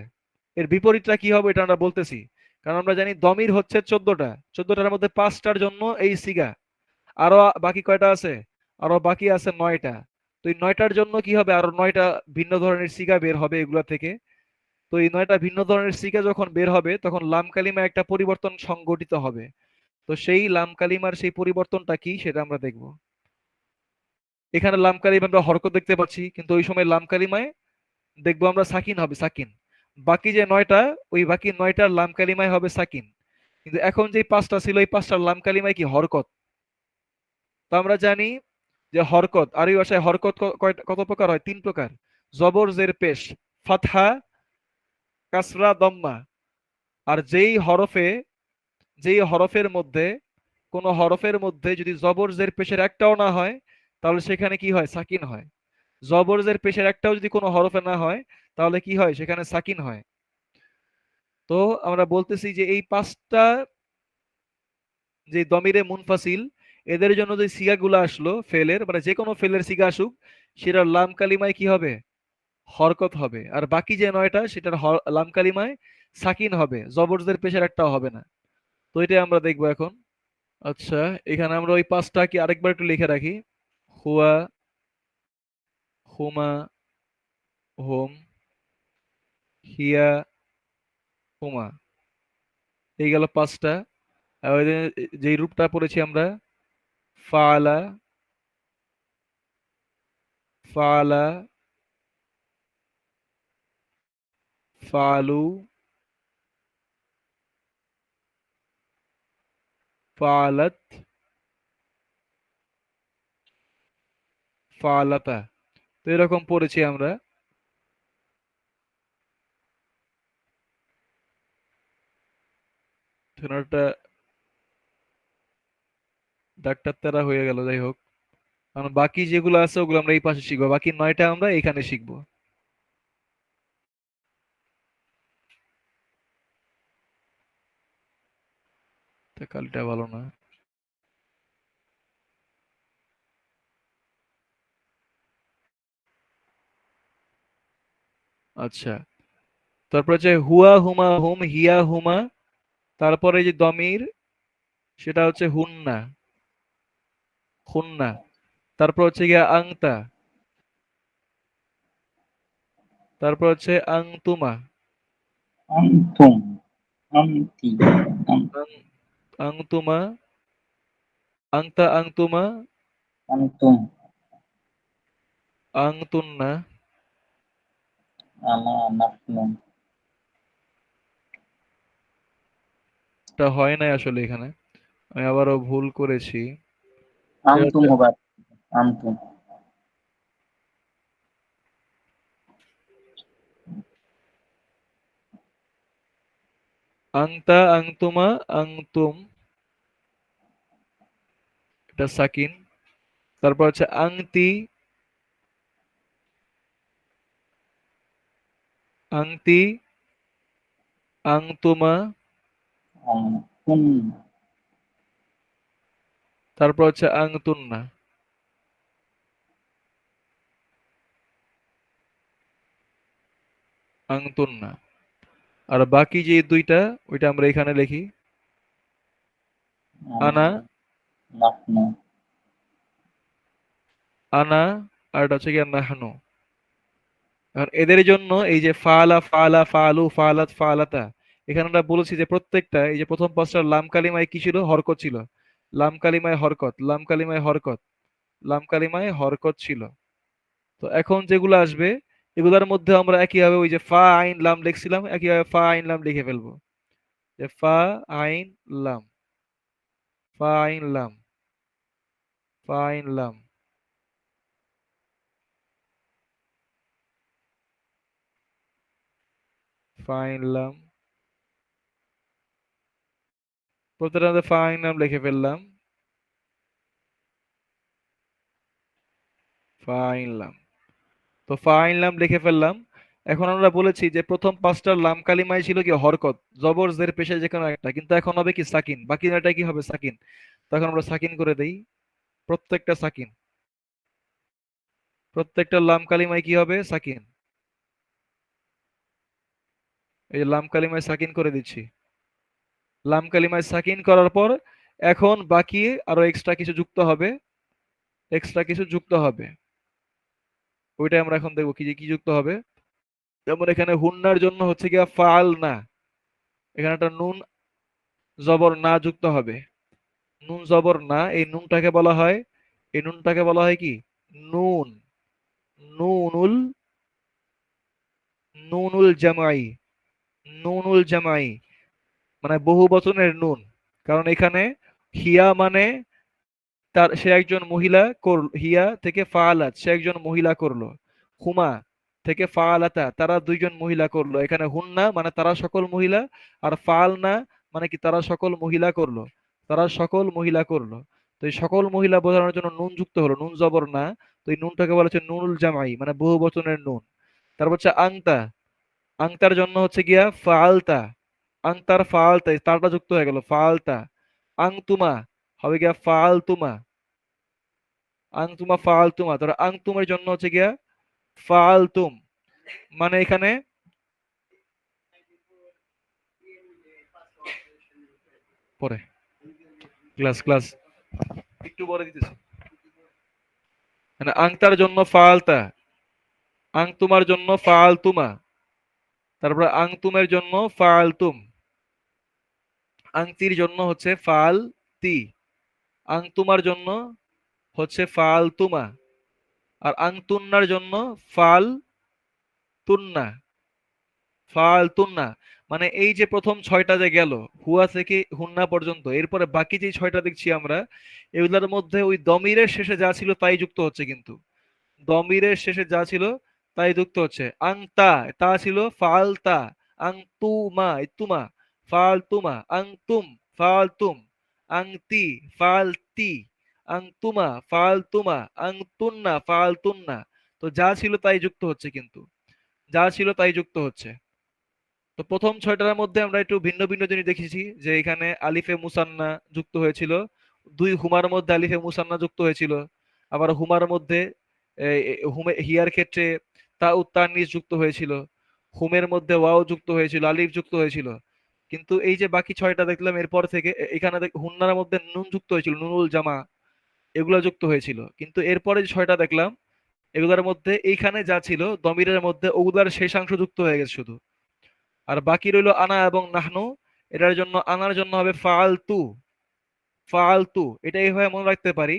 এর বিপরীতটা কি হবে এটা আমরা বলতেছি। কারণ আমরা জানি দমির হচ্ছে 14টা, 14টার মধ্যে 5টার জন্য এই সিগা। আরো বাকি কয়টা আছে? আরো বাকি আছে 9টা। তো এই 9টার জন্য কি হবে? আরো 9টা ভিন্ন ধরনের সিগা বের হবে এগুলা থেকে। তো এই 9টা ভিন্ন ধরনের সিগা যখন বের হবে, তখন লাম কালিমা একটা পরিবর্তন সংঘটিত হবে। তো সেই লাম কালিমার সেই পরিবর্তনটা কি সেটা আমরা দেখব। এখানে লাম কালিমা আমরা হরকত দেখতে পাচ্ছি, কিন্তু ওই সময় লাম কালিমায় দেখবো আমরা সাকিন হবে, সাকিন। বাকি যে 9টা, ওই বাকি 9টার লাম কালিমায় হবে সাকিন। কিন্তু এখন যে 5টা ছিল, এই 5টার লাম কালিমায় কি? হরকত। তো আমরা জানি যে হরকত আরবি ভাষায় হরকত কত প্রকার হয়? 3 প্রকার। জবর জের পেশ, ফাতহা, কাসরা, দম্মা। আর যেই হরফের মধ্যে, কোন হরফের মধ্যে যদি জবর জের পেশের একটাও না হয়, তাহলে সেখানে কি হয়? সাকিন হয়। জবর জের পেশের একটাও যদি কোনো হরফে না হয়, তাহলে কি হয়? সেখানে সাকিন হয়। তো আমরা বলতেছি যে এই 5টা যে দমিরে মুনফাসিল, এদের জন্য যে সিগাগুলো আসলো ফেলের, মানে যে কোনো ফেলের সিগা আসুক, সেটার লাম কালিমায় কি হবে? হরকত হবে। আর বাকি যে 9টা, সেটার লাম কালিমায় সাকিন হবে, জবর জের পেশের একটাও হবে না। তো এটাই আমরা দেখবো এখন। আচ্ছা, এখানে আমরা ওই 5টা কি আরেকবার একটু লিখে রাখি। হুয়া, হুমা, হুম, হিয়া, হুমা। এই গেল 5টা। আর ওই যেই রূপটা পড়েছি আমরা, ফাআলা, ফাআলা, ফাআলু, ফাআলাত, ফাআলাতা। তো এরকম পড়েছি আমরা। এখানে একটা ডাক্তার তারা হয়ে গেল, যাই হোক। কারণ বাকি যেগুলো আছে ওগুলো আমরা এই পাশে শিখবো, বাকি 9টা আমরা এখানে শিখবো। তা কালটা ভালো না। আচ্ছা, তারপর হচ্ছে হুয়া, হুমা, হুম, হিয়া, হুমা। তারপরে যে দমির, সেটা হচ্ছে হুন্না, হুন্না। তারপর হচ্ছে গিয়া আংতা। তারপর হচ্ছে আংতুমা, আনতুম, আনতি, আন আং, আংতুমা, আংতা, আংতুমা, আনতুম, আংতুন্না, আনা, নাহনু। এটা হয় নাই আসলে এখানে, আমি আবারও ভুল করেছি। এটা আনতুম হচ্ছে হবে, আনতুম। আংতা, আংতুমা, আংতুম, এটা সাকিন। তারপর হচ্ছে আংতি, আংতি, আংতুমা, আনতুম, তারপর হচ্ছে আংতুন্না, আংতুন্না। আর বাকি যে দুইটা, ওইটা আমরা এখানে লিখি। আনা, আনা, নাহনু। আনা, আর এটা হচ্ছে গিয়ে নাহনু। এখন এদের জন্য এই যে ফালা, ফালা, ফালু, ফালাত, ফালাতা, এখানে আমরা বলেছি যে প্রত্যেকটা এই যে প্রথম পাঁচটা লাম কালিমায় কি ছিল, হরকত ছিল। লাম কালিমায় হরকত, লাম কালিমায় হরকত, লাম কালিমায় হরকত ছিল। তো এখন যেগুলো আসবে, এগুলোর মধ্যে আমরা একইভাবে ওই যে ফা আইন লাম লিখছিলাম, একইভাবে ফা আইন লাম লিখে ফেলবো। যে ফা আইন লাম, ফা আইন লাম, ফা আইন লাম, ফা আইন লাম, প্রত্যেকটা মধ্যে ফা আইন লাম লিখে ফেললাম, ফা আইন লাম। তো ফা আইন লাম লিখে ফেললাম। এখন আমরা বলেছি যে প্রথম পাঁচটা লাম কালিমায় ছিল কি হরকত, জবর জের পেশে যে কোনো একটা, কিন্তু এখন হবে কি সাকিন, বাকি নয়টা কি হবে সাকিন। তখন আমরা সাকিন করে দেই, প্রত্যেকটা সাকিন, প্রত্যেকটা লাম কালিমায় কি হবে সাকিন। এই যে লাম কালিমায় সাকিন করে দিচ্ছি। লাম কালিমায় সাকিন করার পর এখন বাকি আরো এক্সট্রা কিছু যুক্ত হবে, এক্সট্রা কিছু যুক্ত হবে। ওইটা আমরা এখন দেখবো কি যে কি যুক্ত হবে। যেমন এখানে হুন্নার জন্য হচ্ছে গিয়া ফাল না, এখানে একটা নুন জবর না যুক্ত হবে। নুন জবর না, এই নুনটাকে বলা হয়, এই নুনটাকে বলা হয় কি, নুন, নুনুল, নুনুল জামাই, নুনুল জামাই, মানে বহু বচনের নুন। কারণ এখানে হিয়া মানে তার, সে একজন মহিলা করল, হিয়া থেকে ফাআলাত, সে একজন মহিলা করলো। হুমা থেকে ফাআলাতা, তারা দুইজন মহিলা করলো। এখানে হুন্না মানে তারা সকল মহিলা, আর ফাআলনা মানে কি তারা সকল মহিলা করলো, তারা সকল মহিলা করলো। তো এই সকল মহিলা বোঝানোর জন্য নুন যুক্ত হলো, নুন জবর না। তো এই নুনটাকে বলা হচ্ছে নুনুল জামাই, মানে বহু বচনের নুন। তারপর হচ্ছে আংতা, আংতার জন্য হচ্ছে গিয়া ফাআলতা, আংতার ফাআলতা, এই তারটা যুক্ত হয়ে গেল ফাআলতা। আংতুমা হবে গিয়া ফাআলতুমা, আনতুমা ফালতুমা, ধরো আনতুমের জন্য হচ্ছে গিয়া ফালতুম, মানে এখানে পরে ক্লাস ক্লাস একটু পরে দিতেছি। মানে আংতার জন্য ফালতা, আংতুমার জন্য ফালতুমা, তারপর আংতুমের জন্য ফালতুম, আংতির জন্য হচ্ছে ফালতি, আংতুমার জন্য হচ্ছে ফালতুমা, আর আংতুন্নার জন্য ফালতুন্না, ফালতুন্না। মানে এই যে প্রথম ছয়টা যে গেল, হুয়া থেকে হুন্না পর্যন্ত, এরপরে বাকি যে ছয়টা দেখছি আমরা, এগুলোর মধ্যে ওই দমিরের শেষে যা ছিল তাই যুক্ত হচ্ছে কিন্তু, দমিরের শেষে যা ছিল তাই যুক্ত হচ্ছে। আংতা, তা ছিল ফালতা, আংতুমা, তুমা, ফালতুমা, আংতুম, ফালতুম, আংতি, ফালতি, আংতুমা, ফালতুমা, আংতুন্না, ফালতুন্না। তো যা ছিল তাই যুক্ত হচ্ছে কিন্তু, যা ছিল তাই যুক্ত হচ্ছে। তো প্রথম ছয়টার মধ্যে আমরা একটু ভিন্ন ভিন্ন জিনিস দেখেছি, যে এখানে আলিফে মুসান্না যুক্ত হয়েছিল, দুই হুমার মধ্যে আলিফে মুসান্না যুক্ত হয়েছিল। আবার হুমার মধ্যে হুমে হিয়ার ক্ষেত্রে তা উত্তানিস যুক্ত হয়েছিল। হুমের মধ্যে ওয়াও যুক্ত হয়েছিল, আলিফ যুক্ত হয়েছিল। কিন্তু এই যে বাকি ছয়টা দেখলাম এরপর থেকে, এখানে হুন্নার মধ্যে নুন যুক্ত হয়েছিল, নুনুল জামা, এগুলো যুক্ত হয়েছিল। কিন্তু এরপরে যে ছয়টা দেখলাম, এগুলোর মধ্যে এইখানে যা ছিল দমিরের মধ্যে, ওগুলার শেষাংশ যুক্ত হয়ে গেছে শুধু। আর বাকি রইল আনা এবং নাহনু, এটার জন্য আনার জন্য হবে ফালতু, ফালতু, এটা এইভাবে মনে রাখতে পারি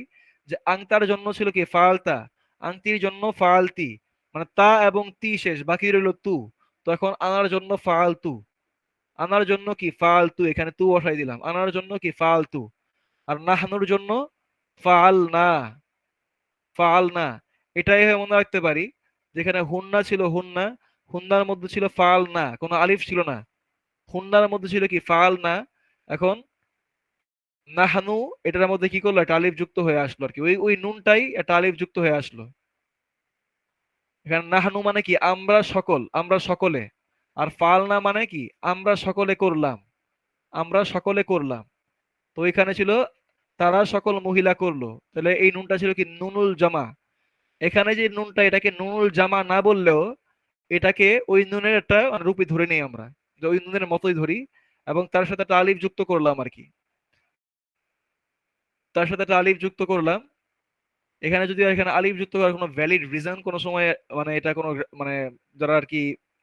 যে আংতার জন্য ছিল কি ফালতা, আংতির জন্য ফালতি, মানে তা এবং তি শেষ, বাকি রইল তু। তো এখন আনার জন্য ফালতু, আনার জন্য কি ফালতু, এখানে তু বসাই দিলাম, আনার জন্য কি ফালতু। আর নাহনুর জন্য ফাল না, ফাল না। এটাই মনে রাখতে পারি, যেখানে হুন্না ছিল, হুন্না, হুন্নার মধ্যে ছিল ফাল না, কোনো আলিফ ছিল না, হুন্নার মধ্যে ছিল কি ফাল না। এখন নাহানু, এটার মধ্যে কি করলো, একটা আলিফ যুক্ত হয়ে আসলো আর কি, ওই ওই নুনটাই একটা আলিফ যুক্ত হয়ে আসলো। এখানে নাহানু মানে কি আমরা সকল, আমরা সকলে। আর ফাল না মানে কি আমরা সকলে করলাম, আমরা সকলে করলাম। তো এখানে ছিল তারা সকল মহিলা করলো, তাহলে এই নুনটা ছিল কি নুনুল জামা। এখানে যে নুনটা, এটাকে নুনুল জামা না বললেও এটাকে ওই নুনের একটা রূপই ধরে নেই আমরা, যে ওই নুনের মতোই ধরি, এবং তার সাথে একটা আলিফ যুক্ত করলাম আর কি, তার সাথে একটা আলিফ যুক্ত করলাম। এখানে যদি এখানে আলিফ যুক্ত করার কোনো ভ্যালিড রিজন কোনো সময়, মানে এটা কোনো, মানে যারা আর কি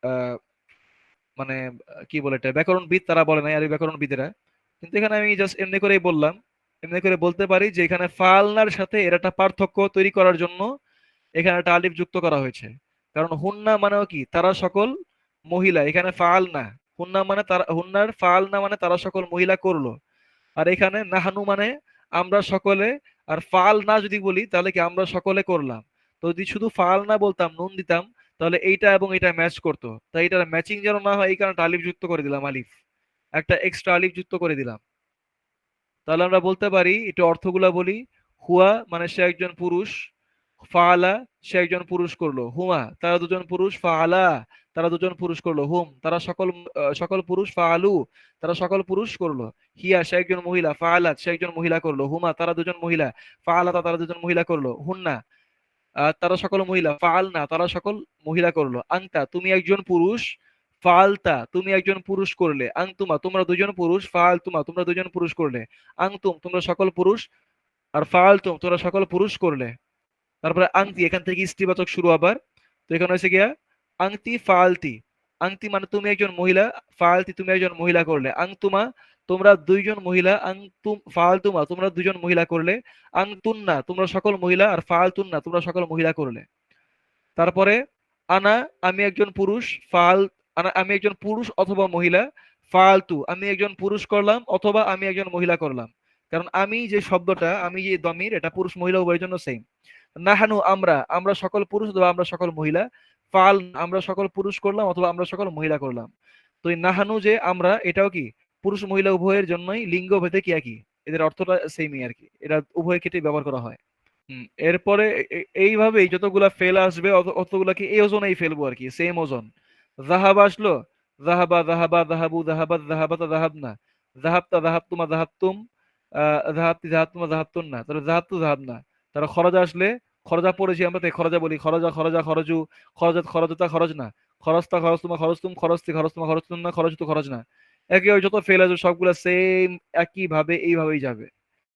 আহ, মানে কি বলে এটা ব্যাকরণবিদ, তারা বলে নাই আরবি ব্যাকরণবিদেরা, কিন্তু এখানে আমি জাস্ট এমনি করেই বললাম, এমনি করে বলতে পারি যে এখানে ফালনার সাথে এর একটা পার্থক্য তৈরি করার জন্য এখানে একটা আলিফ যুক্ত করা হয়েছে। কারণ হুন্না মানেও কি তারা সকল মহিলা, এখানে ফাল না, হুন্না মানে তারা, হুন্নার ফাল না মানে তারা সকল মহিলা করলো। আর এখানে নাহানু মানে আমরা সকলে, আর ফাল না যদি বলি তাহলে কি আমরা সকলে করলাম। তো যদি শুধু ফাল না বলতাম, নুন দিতাম, তাহলে এইটা এবং এটা ম্যাচ করতো, তাই এটার ম্যাচিং যেন না হয় এই কারণে আলিফ যুক্ত করে দিলাম, আলিফ, একটা এক্সট্রা আলিফ যুক্ত করে দিলাম। তাহলে আমরা বলতে পারি, একটু অর্থগুলা বলি। হুয়া মানে সে একজন পুরুষ, ফাআলা সে একজন পুরুষ করলো, হুমা তারা দুজন পুরুষ, ফাআলা তারা দুজন পুরুষ করলো, হুম তারা সকল সকল পুরুষ, ফাআলু তারা সকল পুরুষ করলো, হিয়া সে একজন মহিলা, ফাআলাত সে একজন মহিলা করলো, হুমা তারা দুজন মহিলা, ফাআলাতা তারা দুজন মহিলা করলো, হুন্না তারা সকল মহিলা, ফাআলনা তারা সকল মহিলা করলো, আংতা তুমি একজন পুরুষ, ফাআলতা তুমি একজন পুরুষ করলে, আংতুমা তোমরা দুজন পুরুষ, ফাআলতুমা তোমরা দুজন পুরুষ করলে, আংতুম তোমরা সকল পুরুষ, আর ফাআলতুম তোমরা সকল পুরুষ করলে। তারপরে আংতি, এখান থেকে স্ত্রীবাচক শুরু আবার। তো এখানে হয়েছে গিয়া আংতি ফালতি, আংতি মানে তুমি একজন মহিলা, ফালতি তুমি একজন মহিলা করলে, আংতুমা তোমরা দুইজন মহিলা, আংতুম ফালতুমা তোমরা দুজন মহিলা করলে, আংতুন্না তোমরা সকল মহিলা, আর ফালতুন্না তোমরা সকল মহিলা করলে। তারপরে আনা আমি একজন পুরুষ, ফাল আনা আমি একজন পুরুষ অথবা মহিলা, ফালতু আমি একজন পুরুষ করলাম অথবা আমি একজন মহিলা করলাম। কারণ আমি যে শব্দটা, আমি যে দমির, এটা পুরুষ মহিলা উভয়ের জন্য সেম। নাহানু আমরা, আমরা সকল পুরুষ অথবা আমরা সকল মহিলা, ফাল আমরা সকল পুরুষ করলাম অথবা আমরা সকল মহিলা করলাম। তো এই নাহানু যে আমরা, এটাও কি পুরুষ মহিলা উভয়ের জন্যই লিঙ্গ ভেদে কি একই, এদের অর্থটা সেমই আর কি, এটা উভয় ক্ষেত্রে ব্যবহার করা হয়। এরপরে এইভাবেই যতগুলা ফেল আসবে অতগুলাকে এই ওজনেই ফেলবো আর কি, সেম ওজন। জাহাব আসলো, জাহাবা জাহাবা জাহাবু জাহাবাত জাহাবাতা জাহাবনা, জাহাবতা জাহাবতুমা জাহাবতুম, জাহাবতি জাহাবতুমা জাহাবতুন না, তাহলে জাহাবতু জাহাবনা। তারা খরজা আসলে, খরজা পড়েছি আমরা, তাই খরজা বলি, খরজা খরজা খরজু, খরজাত খরজতা খরজ না, খরস্তা খরস্তুমা খরস্তুম, খরস্তি খরস্তুমা খরস্তুম না, খরজতু খরজ না। একেবারে যত ফেল আসবে সবগুলা সেম একই ভাবে এইভাবেই যাবে,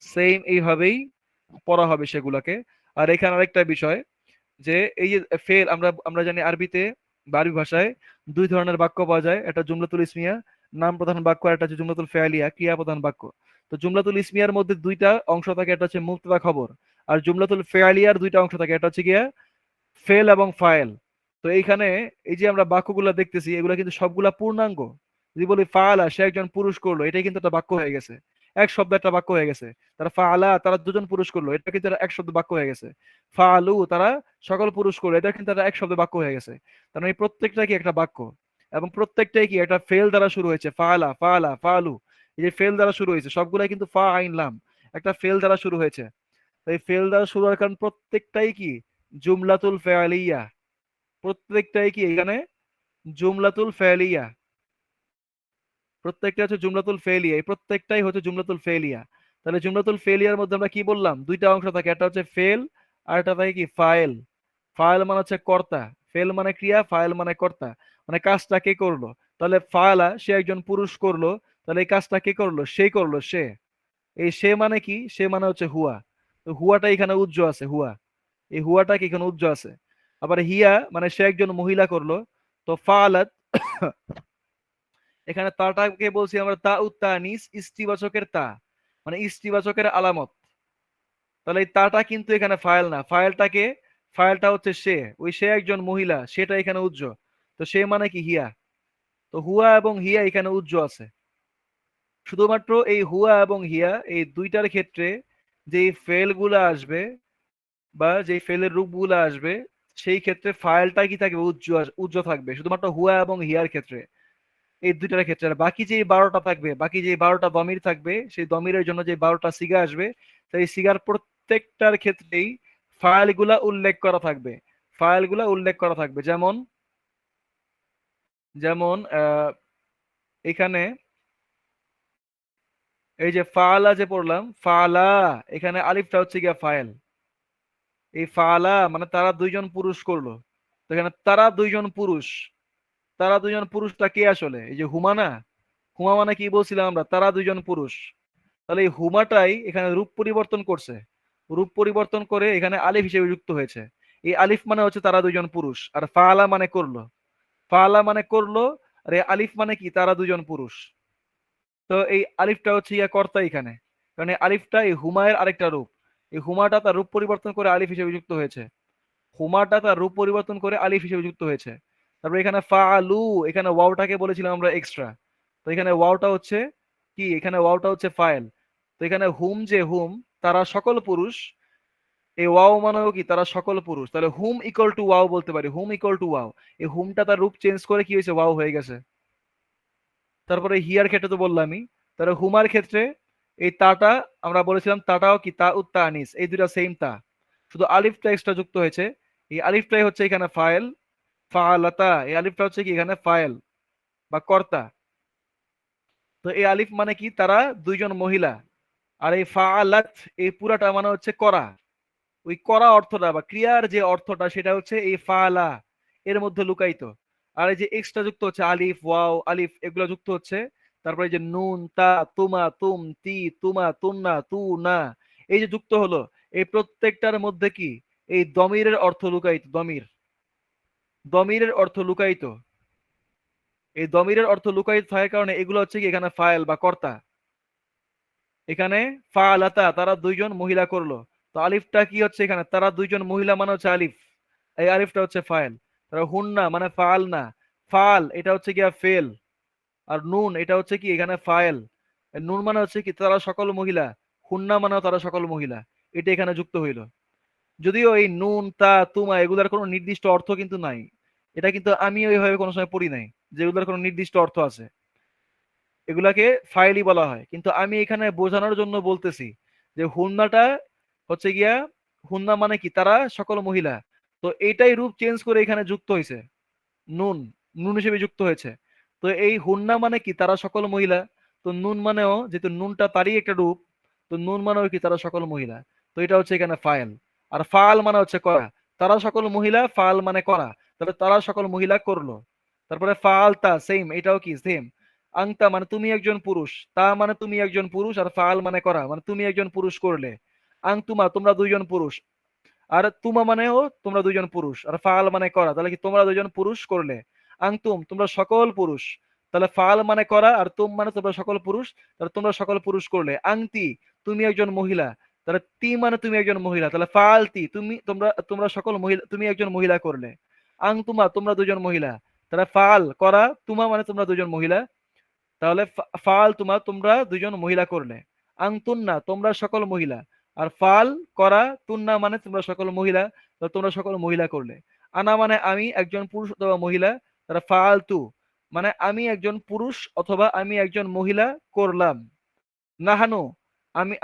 সেম এইভাবেই পড়া হবে সেগুলাকে। আর এখানে আরেকটা বিষয়, যে এই যে ফেল, আমরা আমরা জানি আরবিতে বা আরবি ভাষায় দুই ধরনের বাক্য পাওয়া যায়, একটা জুমলাতুল ইসমিয়া নাম প্রধান বাক্য, আর একটা হচ্ছে জুমলাতুল ফেআলিয়া ক্রিয়া প্রধান বাক্য। তো জুমলাতুল ইসমিয়ার মধ্যে দুইটা অংশ থাকে, একটা হচ্ছে মুবতাদা খবর। আর জুমলাতুল ফেআলিয়ার দুইটা অংশ থাকে, একটা হচ্ছে গিয়া ফেল এবং ফাইল। তো এইখানে এই যে আমরা বাক্যগুলো দেখতেছি, এগুলা কিন্তু সবগুলা পূর্ণাঙ্গ। যদি বলি ফাআলা সে একজন পুরুষ করলো, এটাই কিন্তু একটা বাক্য হয়ে গেছে, এক শব্দ একটা বাক্য হয়ে গেছে। তারা ফাআলা তারা দুজন পুরুষ করলো, এটা কিন্তু একটা এক শব্দ বাক্য হয়ে গেছে। ফাআলু তারা সকল পুরুষ করলো, এটা কিন্তু একটা এক শব্দ বাক্য হয়ে গেছে। তার মানে এই প্রত্যেকটা কি একটা বাক্য, এবং প্রত্যেকটাই কি একটা ফেল দ্বারা শুরু হয়েছে, ফাআলা ফাআলা ফাআলু, এই যে ফেল দ্বারা শুরু হয়েছে সবগুলাই কিন্তু ফা আইন লাম, একটা ফেল দ্বারা শুরু হয়েছে। তো এই ফেল দ্বারা শুরু হওয়ার কারণ প্রত্যেকটাই কি জুমলাতুল ফেআলিয়া, প্রত্যেকটাই কি এখানে জুমলাতুল ফেলিয়া, প্রত্যেকটা হচ্ছে জুমলাতুল ফেলিয়া, এই প্রত্যেকটাই হচ্ছে জুমলাতুল ফেলিয়া। তাহলে জুমলাতুল ফেলিয়ার মধ্যে আমরা কি বললাম, দুইটা অংশ থাকে, একটা হচ্ছে ফেল আর একটা থাকে কি ফাইল। ফাইল মানে হচ্ছে কর্তা, ফেল মানে ক্রিয়া, ফাইল মানে কর্তা, মানে কাজটা কে করলো। তাহলে ফায়লা সে একজন পুরুষ করলো, তাহলে এই কাজটা কে করলো, সেই করলো সে। এই সে মানে কি, সে মানে হচ্ছে হুয়া। তো হুয়াটা এখানে উজ্জ আছে, হুয়া, এই হুয়াটা কি এখানে উজ্জ আছে। আবার হিয়া মানে সে একজন মহিলা করলো, তো ফাআলাত এখানে তাটাকে বলছি আমরা তা উত্তানিস, স্ত্রীবাচকের তা, মানে স্ত্রীবাচকের আলামত। তাহলে এই তাটা কিন্তু এখানে ফাইল না, ফাইলটাকে, ফাইলটা হচ্ছে সে, ওই সে একজন মহিলা, সেটা এখানে উজ্জ। তো সে মানে কি হিয়া, তো হুয়া এবং হিয়া এখানে উজ্জ আছে। শুধুমাত্র এই হুয়া এবং হিয়া এই দুইটার ক্ষেত্রে যেই ফেলগুলো আসবে বা যেই ফেলের রূপগুলো আসবে, সেই ক্ষেত্রে ফাইলটা কি থাকবে, উজ্জ থাকবে শুধুমাত্র হুয়া এবং হিয়ার ক্ষেত্রে, এই দুইটার ক্ষেত্রে। আর বাকি যে 12টা থাকবে, বাকি যে 12টা দমির থাকবে, সেই দমিরের জন্য যে 12টা সিগা আসবে, সেই সিগার প্রত্যেকটার ক্ষেত্রেই ফাইলগুলা উল্লেখ করা থাকবে, ফাইলগুলা উল্লেখ করা থাকবে। যেমন যেমন এখানে এই যে ফালা যে পড়লাম, ফালা, এখানে আলিফটা হচ্ছে গিয়া ফাইল। এই ফালা মানে তারা দুইজন পুরুষ করলো। তো এখানে তারা দুইজন পুরুষ, তারা দুইজন পুরুষটা কে আসলে, এই যে হুমা না, হুমা মানে কি বলছিলাম আমরা, তারা দুইজন পুরুষ। তাহলে এই হুমাটাই এখানে রূপ পরিবর্তন করছে, রূপ পরিবর্তন করে এখানে আলিফ হিসেবে যুক্ত হয়েছে। এই আলিফ মানে হচ্ছে তারা দুইজন পুরুষ, আর ফালা মানে করলো, ফালা মানে করলো, আর এই আলিফ মানে কি, তারা দুজন পুরুষ। তো এই আলিফটা হচ্ছে ইয়া কর্তা এখানে, কারণ এই আলিফটা এই হুমায়ের আরেকটা রূপ। এই হুমাটা তার রূপ পরিবর্তন করে আলিফ হিসেবে যুক্ত হয়েছে, হুমাটা তার রূপ পরিবর্তন করে আলিফ হিসেবে যুক্ত হয়েছে। তারপর এখানে ফাআলু, এখানে ওয়াওটাকে বলেছিলাম আমরা এক্সট্রা। তো এখানে ওয়াওটা হচ্ছে কি, এখানে ওয়াওটা হচ্ছে ফাইল। তো এখানে হুম যে হুম, তারা সকল পুরুষ, এই ওয়াও মানেও কি, তারা সকল পুরুষ। তাহলে হুম ইকুয়াল টু ওয়াও বলতে পারি, হুম ইকুয়াল টু ওয়াও। এই হুমটা তার রূপ চেঞ্জ করে কি হয়েছে, ওয়াও হয়ে গেছে। তারপরে হিয়ার ক্ষেত্রে তো বললামই। তাহলে হুমার ক্ষেত্রে এই তাটা, আমরা বলেছিলাম তাটাও কি, তা উত্তা আনিস, এই দুটা সেম তা, শুধু আলিফটা এক্সট্রা যুক্ত হয়েছে। এই আলিফটাই হচ্ছে এখানে ফাইল, ফাআলাতা, এই আলিফটা হচ্ছে কি এখানে ফাইল বা কর্তা। তো এই আলিফ মানে কি, তারা দুইজন মহিলা। আর এই ফাআলাত, এই পুরাটা মানে হচ্ছে করা, ওই করা অর্থটা বা ক্রিয়ার যে অর্থটা, সেটা হচ্ছে এই ফাআলা এর মধ্যে লুকায়িত। আর এই যে এক্সট্রা যুক্ত হচ্ছে আলিফ, ওয়াও, আলিফ এগুলো যুক্ত হচ্ছে। তারপরে এই যে নুন, তা, তুমা, তুম, তি, তুমা, তুন্না, তু, না, এই যে যুক্ত হলো, এই প্রত্যেকটার মধ্যে কি, এই দমিরের অর্থ লুকায়িত, দমির, দমিরের অর্থ লুকায়িত। এই দমিরের অর্থ লুকায়িত থাকার কারণে এগুলো হচ্ছে কি এখানে ফাইল বা কর্তা। এখানে ফাআলাতা, তারা দুইজন মহিলা করলো। তো আলিফটা কি হচ্ছে এখানে, তারা দুইজন মহিলা মানে হচ্ছে আলিফ, এই আলিফটা হচ্ছে ফাইল। তারা হুন্না মানে ফাল না, ফাল এটা হচ্ছে গিয়া ফেল। আর নুন এটা হচ্ছে কি এখানে ফাইল, নুন মানে হচ্ছে কি তারা সকল মহিলা, হুন্না মানেও তারা সকল মহিলা, এটা এখানে যুক্ত হইলো। যদিও এই নুন, তা, তুমা এগুলার কোনো নির্দিষ্ট অর্থ কিন্তু নাই, এটা কিন্তু আমি ওইভাবে কোনো সময় পড়ি নাই যে এগুলার কোনো নির্দিষ্ট অর্থ আছে। এগুলাকে ফাইলই বলা হয়, কিন্তু আমি এখানে বোঝানোর জন্য বলতেছি যে হুন্নাটা হচ্ছে গিয়া, হুন্না মানে কি তারা সকল মহিলা। তো এইটাই রূপ চেঞ্জ করে এখানে যুক্ত হয়েছে, নুন, নুন হিসেবে যুক্ত হয়েছে। তো এই হুন্না মানে কি তারা সকল মহিলা, তো নুন মানেও যেহেতু নুনটা তারই একটা রূপ, তো নুন মানেও কি তারা সকল মহিলা। তো এটা হচ্ছে এখানে ফাইল। আর ফাল মানে হচ্ছে করা, তারা সকল মহিলা, ফাল মানে করা, তাহলে তারা সকল মহিলা করলো। তারপরে ফাল তা সেম, এটাও কি সেম। আংতা মানে তুমি একজন পুরুষ, তা মানে তুমি একজন পুরুষ, আর ফাল মানে করা, মানে তুমি একজন পুরুষ করলে। আংতুমা তোমরা দুইজন পুরুষ, আর তুমা মানেও তোমরা দুইজন পুরুষ, আর ফাল মানে করা, তাহলে কি তোমরা দুইজন পুরুষ করলে। আংতুম তোমরা সকল পুরুষ, তাহলে ফাল মানে করা, আর তুম মানে তোমরা সকল পুরুষ, তাহলে তোমরা সকল পুরুষ করলে। আংতি তুমি একজন মহিলা, তাহলে তি মানে তুমি একজন মহিলা, তাহলে ফালতি তুমি, তোমরা তোমরা সকল মহিলা, তুমি একজন মহিলা করলে। আংতুমা তোমরা দুজন মহিলা, তাহলে ফাল করা, তুমা মানে তোমরা দুজন মহিলা, তাহলে ফাল তুমা তোমরা দুজন মহিলা করলে। আংতুন্না তোমরা সকল মহিলা, আর ফাল করা, তুন্না মানে তোমরা সকল মহিলা, তো তোমরা সকল মহিলা করলে। আনা মানে আমি একজন পুরুষ অথবা মহিলা, তারা ফাল তু মানে আমি একজন পুরুষ অথবা আমি একজন মহিলা করলাম। নাহানু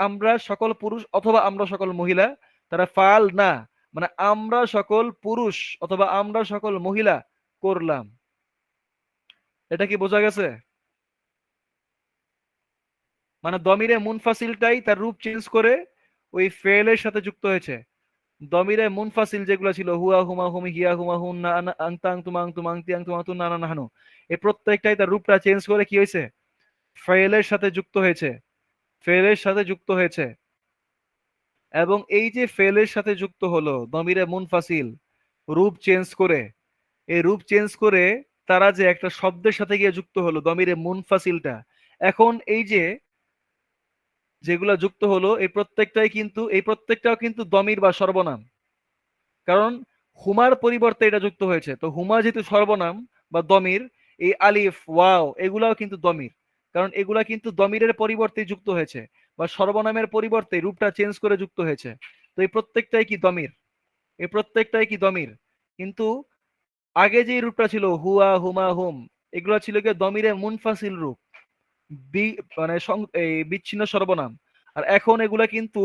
আমরা সকল পুরুষ অথবা আমরা সকল মহিলা, তারা ফাল না মানে আমরা সকল পুরুষ অথবা আমরা সকল মহিলা করলাম। এটা কি বোঝা গেছে? মানে দমিরে মুনফাসিলটাই তার রূপ চেঞ্জ করে ওই ফেলের সাথে যুক্ত হয়েছে। দমিরে মুনফাসিল যেগুলো ছিল, হুয়া, হুমা, হুমি, হিয়া, হুমা, হুন, না, আনা, আংতা, আংতুমা, আংতুমা, আংতি, আংতুমা, তুন, না, না, নাহানু, এই প্রত্যেকটাই তার রূপটা চেঞ্জ করে কি হয়েছে, ফেলের সাথে যুক্ত হয়েছে, ফেলের সাথে যুক্ত হয়েছে। এবং এই যে ফেলের সাথে যুক্ত হলো দমিরে মুনফাসিল, রূপ চেঞ্জ করে, এই রূপ চেঞ্জ করে তারা যে একটা শব্দের সাথে গিয়ে যুক্ত হলো দমিরে মুনফাসিলটা। এখন এই যে যেগুলা যুক্ত হলো এই প্রত্যেকটাও কিন্তু দমির বা সর্বনাম। কারণ হুমার পরিবর্তে এটা যুক্ত হয়েছে, তো হুমা যেহেতু সর্বনাম বা দমির, এই আলিফ ওয়াও এগুলাও কিন্তু দমির। কারণ এগুলা কিন্তু দমিরের পরিবর্তে যুক্ত হয়েছে বা সর্বনামের পরিবর্তে রূপটা চেঞ্জ করে যুক্ত হয়েছে। তো এই প্রত্যেকটাই কি দমির, এই প্রত্যেকটাই কি দমির। কিন্তু আগে যে রূপটা ছিল হুয়া হুমা হুম, এগুলো ছিল গিয়ে দমিরে মুনফাসিল রূপ, মানে এই বিচ্ছিন্ন সর্বনাম। আর এখন এগুলা কিন্তু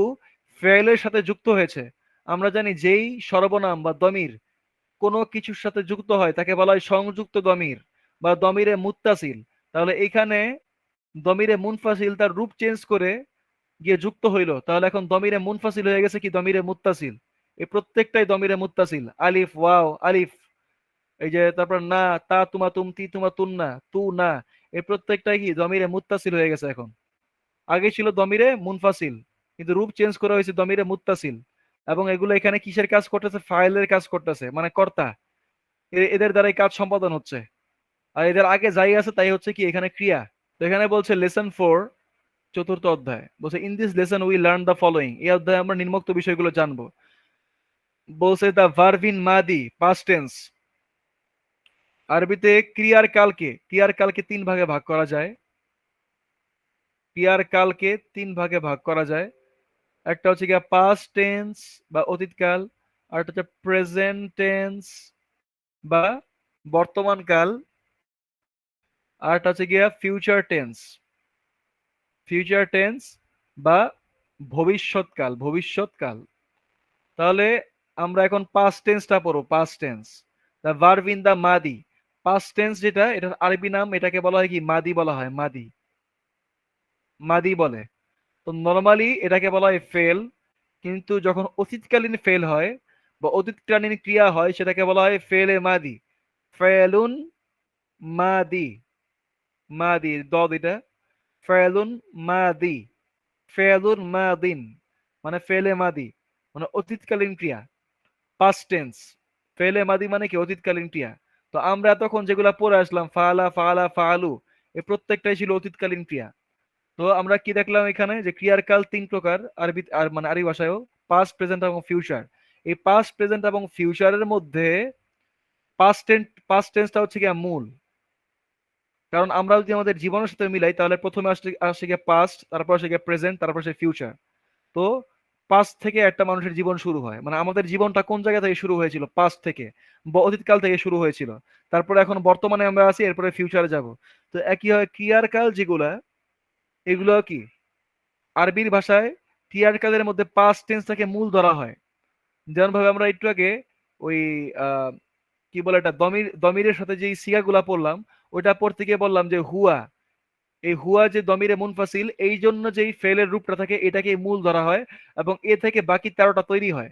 ফেলের সাথে যুক্ত হয়েছে। আমরা জানি যেই সর্বনাম বা দমির কোনো কিছুর সাথে যুক্ত হয় তাকে বলা হয় সংযুক্ত দমির বা দমিরে মুত্তাসিল। তাহলে এখানে দমিরে মুনফাসিল তার রূপ চেঞ্জ করে গিয়ে যুক্ত হইলো, তাহলে এখন দমিরে মুনফাসিল হয়ে গেছে কি দমিরে মুত্তাসিল। এই প্রত্যেকটাই দমিরে মুত্তাসিল, আলিফ ওয়াও আলিফ, এই যে তারপর না, তা তুমা তুম তি তুমা তুন না তু না, এই প্রত্যেকটাই কি দমিরে মুত্তাসিল হয়ে গেছে এখন। আগে ছিল দমিরে মুনফাসিল, কিন্তু রূপ চেঞ্জ করা হয়েছে দমিরে মুত্তাসিল। এবং এগুলো এখানে কিসের কাজ করতেছে, ফাইলের কাজ করতেছে, মানে কর্তা। এদের দ্বারাই কাজ সম্পাদন হচ্ছে। আর এদের আগে যাই আছে তাই হচ্ছে কি এখানে ক্রিয়া। তো এখানে বলছে লেসন 4, চতুর্থ অধ্যায়, বলছে in this lesson we learn the following. এই অধ্যায়ে আমরা নিম্নোক্ত বিষয়গুলো জানবো। বলছে দ্য ভার্ব ইন মাদি পাস্ট টেন্স। আরবিতে ক্রিয়ার কালকে তিন ভাগে ভাগ করা যায়। ক্রিয়ার কালকে তিন ভাগে ভাগ করা যায়। একটা হচ্ছে গিয়া পাস্ট টেন্স বা অতীতকাল, আর একটা হচ্ছে প্রেজেন্ট টেন্স বা বর্তমান কাল, আর একটা হচ্ছে গিয়া ফিউচার টেন্স বা ভবিষ্যৎকাল। তাহলে আমরা এখন পাস্ট টেন্সটা পড়বো। Past tense, the verb in the মাদি। পাস্ট টেন্স যেটা, এটার আরবি নাম, এটাকে বলা হয় কি মাদি বলা হয়, মাদি, মাদি বলে। তো নরমালি এটাকে বলা হয় ফেল, কিন্তু যখন অতীতকালীন ফেল হয় বা অতীতকালীন ক্রিয়া হয় সেটাকে বলা হয় ফেলে মাদি। ফেলুন মাদি, মাদি দ এটা, ফেলুন মাদি, ফেলুন মাদিন, মানে ফেলে মাদি, মানে অতীতকালীন ক্রিয়া। পাস্ট টেন্স, ফেলে মাদি মানে কি অতীতকালীন ক্রিয়া। তো আমরা তখন যেগুলা পড়ে আসলাম ফালা ফালা ফালু, এই প্রত্যেকটাই ছিল অতীতকালীন ক্রিয়া। তো আমরা কি দেখলাম এখানে যে ক্রিয়ার কাল তিন প্রকার আরবি, আর মানে আরবি ভাষায়ও, পাস্ট প্রেজেন্ট এবং ফিউচার। এই পাস্ট প্রেজেন্ট এবং ফিউচারের মধ্যে পাস্ট টেন্সটা হচ্ছে গিয়ে মূল। কারণ আমরা যদি আমাদের জীবনের সাথে মিলাই তাহলে প্রথমে আসে আসে গিয়ে পাস্ট, তারপর আসে গিয়ে প্রেজেন্ট, তারপর আসে ফিউচার। তো পাস্ট থেকে একটা মানুষের জীবন শুরু হয়, মানে আমাদের জীবনটা কোন জায়গা থেকে শুরু হয়েছিল, পাস্ট থেকে বা অতীতকাল থেকে শুরু হয়েছিল। তারপরে এখন বর্তমানে আমরা আছি, এরপরে ফিউচারে যাব। তো একই হয় ক্রিয়ার কাল যেগুলা, এগুলো কি আরবির ভাষায় ক্রিয়ার কালের মধ্যে পাস্ট টেন্সটাকে মূল ধরা হয়। যেমন ভাবে আমরা একটু আগে ওই আহ, কি বলে এটা, দমিরের সাথে যেই সিগাগুলা পড়লাম, ওইটা পড়তে গিয়ে বললাম যে হুয়া, এই হুয়া যে দমিরে মুনফাসিল, এই জন্য যেই ফেলের রূপটা থাকে এটাকে মূল ধরা হয় এবং এ থেকে বাকি 13টা তৈরি হয়।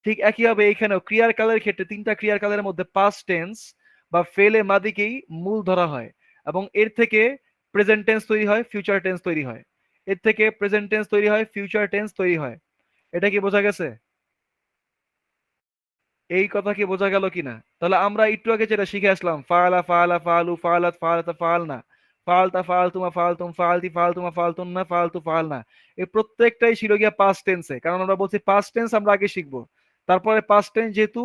ঠিক একইভাবে এইখানেও ক্রিয়ার কালের ক্ষেত্রে তিনটা ক্রিয়ার কালের মধ্যে পাস্ট টেন্স বা ফেলে মাদিকেই মূল ধরা হয় এবং এর থেকে প্রেজেন্ট টেন্স তৈরি হয়, ফিউচার টেন্স তৈরি হয়। এর থেকে প্রেজেন্ট টেন্স তৈরি হয়, ফিউচার টেন্স তৈরি হয়। এটা কি বোঝা গেছে? এই কথা কি বোঝা গেল কিনা? তাহলে আমরা একটু আগে যেটা শিখে আসলাম, ফাআলা ফাআলা ফাআলু ফাআলাত ফাআলাতা ফাআলনা, ফাআলতা ফাআলতুমা ফাআলতুম ফাআলতি ফাআলতুমা ফাআলতুন্না ফাআলতু ফাআলনা, এই প্রত্যেকটাই ছিল গিয়া পাস্ট টেন্সে। কারণ আমরা বলছি পাস্ট টেন্স আমরা আগে শিখবো, তারপরে পাস্ট টেন্স যেহেতু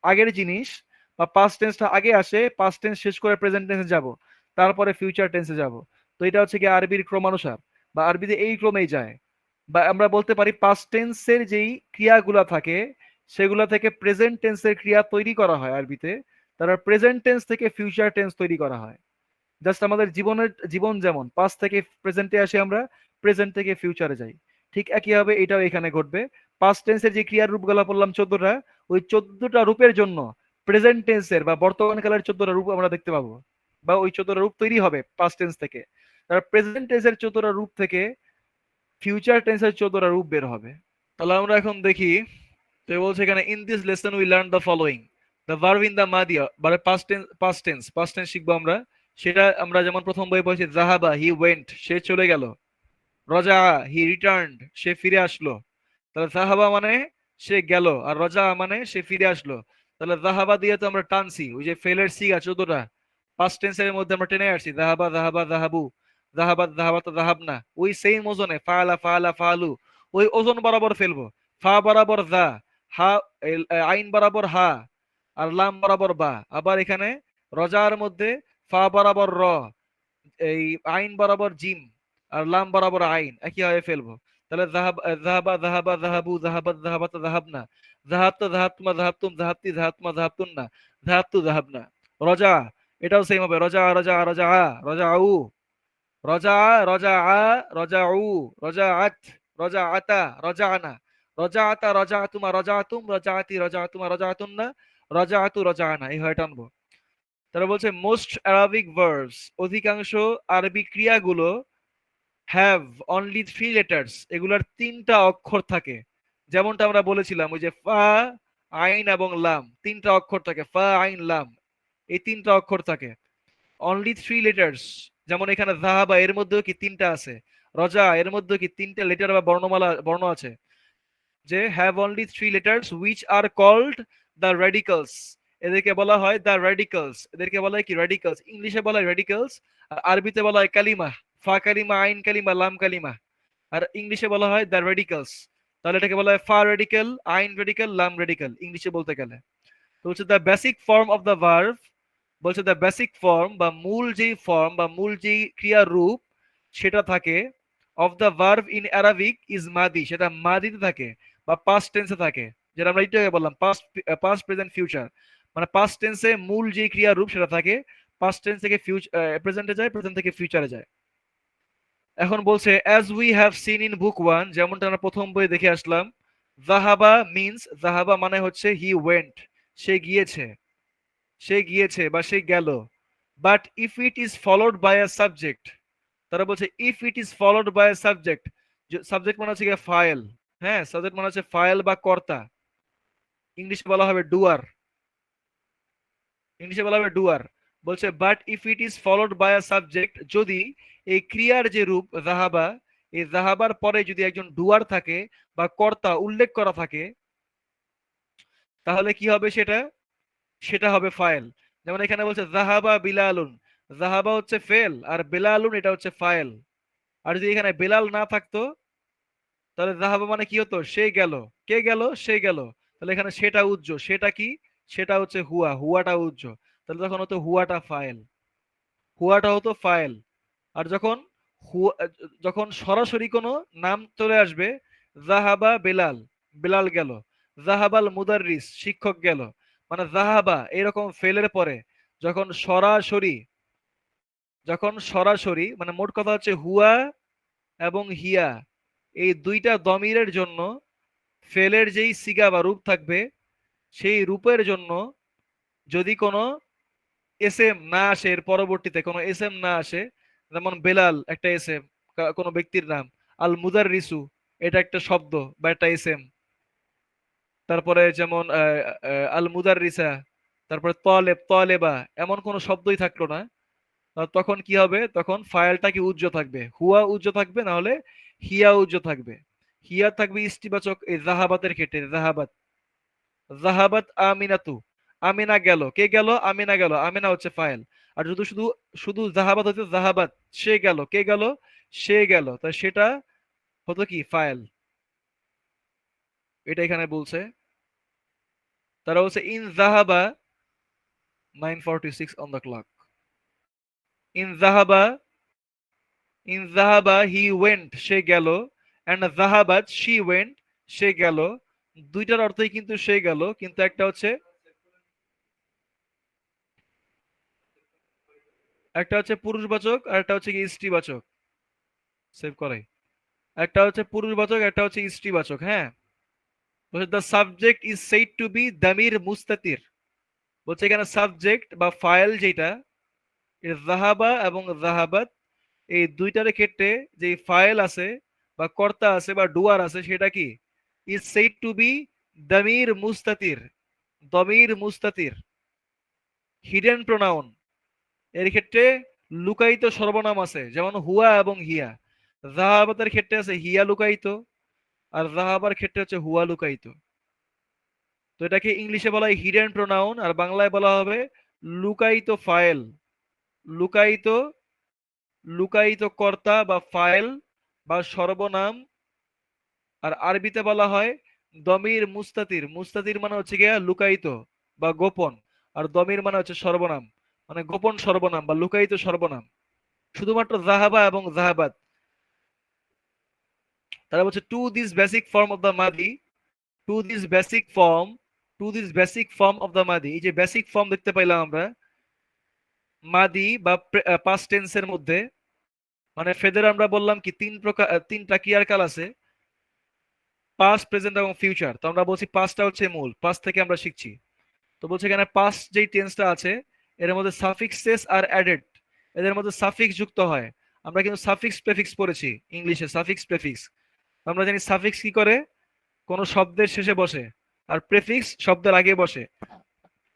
আগের জিনিস বা পাস্ট টেন্সটা আগে আসে, পাস্ট টেন্স শেষ করে প্রেজেন্ট টেন্সে যাব, তারপরে ফিউচার টেন্সে যাব। তো এটা হচ্ছে কি আরবির ক্রমানুসার বা আরবিতে এই ক্রমেই যায়। বা আমরা বলতে পারি পাস্ট টেন্সের যেই ক্রিয়াগুলা থাকে সেগুলা থেকে প্রেজেন্ট টেন্সের ক্রিয়া তৈরি করা হয় আরবিতে, তারপর প্রেজেন্ট টেন্স থেকে ফিউচার টেন্স তৈরি করা হয়। জাস্ট আমাদের জীবন যেমন পাস্ট থেকে প্রেজেন্টে আসি, আমরা প্রেজেন্ট থেকে ফিউচারে যাই, ঠিক একইভাবে এটাও এখানে ঘটবে। পাস্ট টেন্সের যে ক্রিয়ার রূপগুলা বললাম 14টা, ওই 14টা রূপের জন্য প্রেজেন্ট টেন্সের বা বর্তমান কালের 14টা রূপ আমরা দেখতে পাবো, বা ওই 14টা রূপ তৈরি হবে পাস্ট টেন্স থেকে। তার প্রেজেন্ট টেন্সের 14টা রূপ থেকে ফিউচার টেন্সের 14টা রূপ বের হবে। তাহলে আমরা এখন দেখি। তো বলছে এখানে in this lesson we learn the following, the verb in the Madiya মানে পাস্ট টেন্স শিখবো আমরা। সেটা আমরা যেমন প্রথম বই পড়েছি, জাহাবা হি ওয়েন্ট, সে চলে গেল। রজা হি রিটার্নড, সে ফিরে আসলো। তাহলে জাহাবা মানে সে গেল, আর রজা মানে সে ফিরে আসলো। তাহলে জাহাবা দিয়ে তো আমরা টানছি, ওই যে ফেলের সিগা 14টা পাস্ট টেন্সের মধ্যে আমরা টেনে আসছি, জাহাবা জাহাবা জাহাবু। জাহাবাত জাহাবাত জাহাবনা, ওই সেম ওজনে ফাআলা ফাআলা ফাআলু, ওই ওজন বরাবর ফেলবো। ফা বরাবর যা, হা আইন বরাবর হা, আর লাম বরাবর বা। আবার এখানে রজার মধ্যে ফা বরাবর র, এই আইন বরাবর জিম, আর লাম বরাবর আইন, একইভাবে ফেলবো। তাহলে জাহাবা জাহাবা জাহাবু জাহাবাত জাহাবাত জাহাবনা, জাহাবতা জাহাবতুমা জাহাবতুম জাহাবতি জাহাবতুমা জাহাবতুন্না, জাহাবতু জাহাবনা। রজা, এটাও সেম হবে, রজা রজা রজা রজা আউ, রজা রজা রজা উ, রজা আত, রজা আতা, রজা আনা, রজা আতা রজা আতুমা রজা আতুম, রজা আতি রজা আতুমা রজা আতুন্না, রজা আতু রজা আনা, এই হয় টানবো। তারা বলছে মোস্ট অ্যারাবিক ভার্বস, অধিকাংশ আরবি ক্রিয়াগুলো হ্যাভ অনলি থ্রি লেটার্স, এগুলার তিনটা অক্ষর থাকে। যেমনটা আমরা বলেছিলাম ওই যে ফা, আইন এবং লাম, তিনটা অক্ষর থাকে, ফা আইন লাম, এই তিনটা অক্ষর থাকে। অনলি থ্রি লেটার্স, যেমন এখানে জাহাবা এর মধ্যেও কি তিনটা আছে, রজা এর মধ্যেও কি তিনটা লেটার বা বর্ণমালা বর্ণ আছে, যে have only three letters which are called the radicals, এদেরকে বলা হয় দ্য রেডিকালস, এদেরকে বলা হয় কি রেডিকালস, ইংলিশে বলা হয় রেডিকালস, আর আরবিতে বলা হয় কালিমা, ফা কালিমা আইন কালিমা লাম কালিমা, আর ইংলিশে বলা হয় দ্য রেডিকালস। তাহলে এটাকে বলা হয় ফা রেডিক্যাল, আইন রেডিক্যাল, লাম রেডিক্যাল ইংলিশে বলতে গেলে। তো হচ্ছে the basic form of the verb, বলছে দ্য বেসিক ফর্ম বা মূল যেই ফর্ম বা মূল যেই ক্রিয়ার রূপ সেটা থাকে of the verb in Arabic is মাদি, সেটা মাদিতে থাকে বা পাস্ট টেন্সে থাকে, যেটা আমরা একটু আগে বললাম পাস্ট, পাস্ট প্রেজেন্ট ফিউচার, মানে পাস্ট টেন্সে মূল যে ক্রিয়ার রূপ সেটা থাকে, পাস্ট টেন্স থেকে প্রেজেন্টে যায়, প্রেজেন্ট থেকে ফিউচারে যায়। এখন বলছে as we have seen in book one, যেমনটা আমরা প্রথম বইয়ে দেখে আসলাম, জাহাবা মিন্স, জাহাবা মানে হচ্ছে হি ওয়েন্ট, সে গিয়েছে, সে গিয়েছে বা সে গেল। But if it is followed by a subject, তারা বলছে if it is followed by a subject, subject মানে হচ্ছে গিয়ে ফাইল, হ্যাঁ সাবজেক্ট মানে হচ্ছে ফাইল বা কর্তা, ইংলিশে বলা হবে ডুয়ার, ইংলিশে বলা হবে ডুয়ার। বলছে but if it is followed by a subject, যদি এই ক্রিয়ার যে রূপ জাহাবা, এই জাহাবার পরে যদি একজন ডুয়ার থাকে বা কর্তা উল্লেখ করা থাকে, তাহলে কি হবে সেটা, সেটা হবে ফাইল। যেমন এখানে বলছে জাহাবা বিলালুন, জাহাবা হচ্ছে ফেল আর বেলালুন এটা হচ্ছে ফাইল। আর যদি এখানে বেলাল না থাকতো তাহলে জাহাবা মানে কি হতো, সে গেল, কে গেল, সে গেল, তাহলে এখানে সেটা উজ্জ, সেটা কি, সেটা হচ্ছে হুয়া, হুয়াটা উজ্জ, তাহলে তখন হতো হুয়াটা ফাইল, হুয়াটা হতো ফাইল। আর যখন হুয়া, যখন সরাসরি কোনো নাম চলে আসবে, জাহাবা বেলাল, বেলাল গেল, জাহাবাল মুদাররিস, শিক্ষক গেল, মানে জাহাবা এরকম ফেলের পরে যখন সরাসরি, যখন সরাসরি মানে মোট কথা হচ্ছে হুয়া এবং হিয়া, এই দুইটা দমিরের জন্য ফেলের যেই সিগা বা রূপ থাকবে, সেই রূপের জন্য যদি কোনো এস এম না আসে, এর পরবর্তীতে কোনো এস এম না আসে, যেমন বেলাল একটা এস এম, কোনো ব্যক্তির নাম, আল মুদার রিসু এটা একটা শব্দ বা একটা এস এম, তারপরে যেমন আল মুদার রিসা, তারপরে তলেব তলেবা, এমন কোনো শব্দই থাকলো না, তখন কি হবে, তখন ফাইলটা কি উজ্জ্ব থাকবে, হুয়া উজ্জ্ব থাকবে, না হলে হিয়া উজ্জ্ব থাকবে। হিয়া থাকবে ইস্তিবাচক এই জাহাবাতের ক্ষেত্রে, জাহাবাত, জাহাবাত আমিনাতু, আমিনা গেল, কে গেল, আমিনা গেল, আমিনা হচ্ছে ফাইল। আর শুধু শুধু শুধু জাহাবাত হচ্ছে জাহাবাত, সে গেল, কে গেল, সে গেল, তাই সেটা হতো কি ফাইল, এটা এখানে বলছে। তারা বলছে ইন জাহাবা, 9:46 অন দ্য ক্লক, ইন জাহাবা, ইন জাহাবা হি ওয়েন্ট সে গেল, এন্ড জাহাবাত শি ওয়েন্ট সে গেল, দুইটার অর্থই কিন্তু সে গেল, কিন্তু একটা হচ্ছে, একটা হচ্ছে পুরুষবাচক আর একটা হচ্ছে কি স্ত্রীবাচক, সেভ করাই, একটা হচ্ছে পুরুষবাচক একটা হচ্ছে স্ত্রীবাচক, হ্যাঁ। বলছে the subject is said to be দামির মুস্তাতির, বলছে এখানে সাবজেক্ট বা ফাইল যেটা, জাহাবা এবং জাহাবাত এই দুইটার ক্ষেত্রে যে ফাইল আছে বা কর্তা আছে বা ডুয়ার আছে সেটা কি, ইজ সেইড টু বি দামির মুস্তাতির, দমির মুস্তাতির, হিডেন প্রোনাউন, এর ক্ষেত্রে লুকায়িত সর্বনাম আছে, যেমন হুয়া এবং হিয়া। জাহাবাতের ক্ষেত্রে আছে হিয়া লুকায়িত, আর জাহাবার ক্ষেত্রে হচ্ছে হুয়া লুকায়িত। তো এটাকে ইংলিশে বলা হয় হিডেন প্রোনাউন, আর বাংলায় বলা হবে লুকায়িত ফাইল, লুকায়িত লুকায়িত কর্তা বা ফাইল বা সর্বনাম। আর আরবিতে বলা হয় দমির মুস্তাতির। মুস্তাতির মানে হচ্ছে গিয়া লুকায়িত বা গোপন, আর দমির মানে হচ্ছে সর্বনাম, মানে গোপন সর্বনাম বা লুকায়িত সর্বনাম। শুধুমাত্র জাহাবা এবং জাহাবাত। তারা বলছে to this basic form of the মাদি, to this basic form, to this basic form of the মাদি। এই যে বেসিক ফর্ম দেখতে পাইলাম আমরা মাদি বা পাস্ট টেন্সের মধ্যে, মানে ফেদের আমরা বললাম কি তিন প্রকার, তিনটা ক্রিয়ার কাল আছে, পাস্ট, প্রেজেন্ট এবং ফিউচার। তো আমরা বলছি পাস্টটা হচ্ছে মূল, পাস্ট থেকে আমরা শিখছি। তো বলছে এখানে পাস্ট যেই টেন্সটা আছে এর মধ্যে সাফিক্সেস আর অ্যাডেড, এদের মধ্যে সাফিক্স যুক্ত হয়। আমরা কিন্তু সাফিক্স প্রেফিক্স পড়েছি ইংলিশে, সাফিক্স প্রেফিক্স। আমরা জানি সাফিক্স কি করে, কোন শব্দের শেষে বসে, আর প্রেফিক্স শব্দের আগে বসে।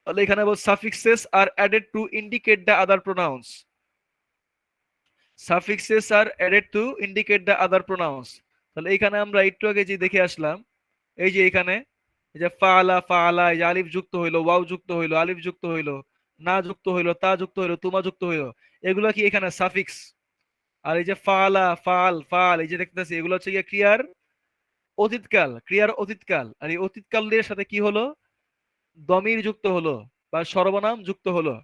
তাহলে এখানে বল suffixes are added to indicate the other pronouns, suffixes are added to indicate the other pronouns. তাহলে এখানে আমরা একটু আগে যে দেখে আসলাম, এই যে এখানে এই যে ফাআলা ফাআলা, এই যে আলিফ যুক্ত হইলো, ওয়াও যুক্ত হইলো, আলিফ যুক্ত হইলো, না যুক্ত হইলো, তা যুক্ত হইলো, তুমা যুক্ত হইলো, এগুলো কি এখানে সাফিক্স। আর এই যে ফাআলা ফাল ফাল, এই যে দেখতেছি এগুলো হচ্ছে গিয়ে ক্রিয়ার অতীতকাল, ক্রিয়ার অতীতকাল। আর এই অতীতকালের সাথে কি হলো, দমির যুক্ত হলো বা সর্বনাম যুক্ত হলো,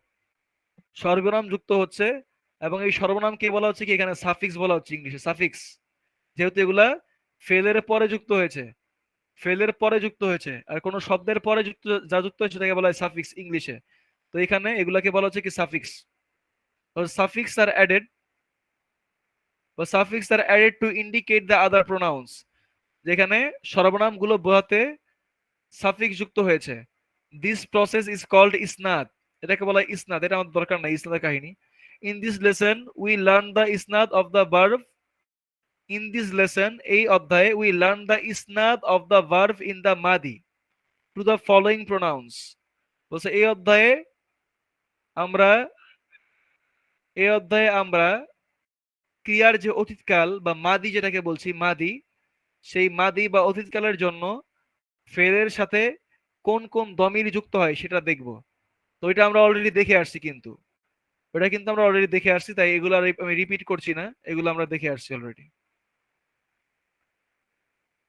সর্বনাম যুক্ত হচ্ছে। এবং এই সর্বনাম কে বলা হচ্ছে কি এখানে সাফিক্স বলা হচ্ছে ইংলিশে, সাফিক্স। যেহেতু এগুলা ফেলের পরে যুক্ত হয়েছে, ফেলের পরে যুক্ত হয়েছে, আর কোন শব্দের পরে যুক্ত, যা যুক্ত হয়েছে তাকে বলা হয় সাফিক্স ইংলিশে। তো এখানে এগুলাকে বলা হচ্ছে কি সাফিক্স। সাফিক্স আর অ্যাডেড, বা suffix are added to indicate the other pronouns, যেখানে সর্বনামগুলো বোঝাতে সাফিক্স যুক্ত হয়েছে। দিস প্রসেস ইজ কল্ড ইসনাদ, এটাকে বলা হয় ইসনাদ। এটা আমাদের দরকার নাই ইসনাদের কাহিনী। In this lesson we learn the ইসনাদ of the verb, in this lesson এই অধ্যায়ে উই লার্ন দ্য ইসনাদ of the verb in the মাদি টু দ্য ফলোইং প্রোনাউন্স। বলছে আমরা এই অধ্যায়ে আমরা ক্রিয়ার যে অতীতকাল বা মাদি যেটাকে বলছি মাদি, সেই মাদি বা অতীতকালের জন্য ফেরের সাথে কোন কোন দমির যুক্ত হয় সেটা দেখব। তো এটা আমরা অলরেডি দেখে আসছি, কিন্তু ওটা কিন্তু আমরা অলরেডি দেখে আসছি, তাই এগুলো আর আমি রিপিট করছি না, এগুলো আমরা দেখে আসছি অলরেডি।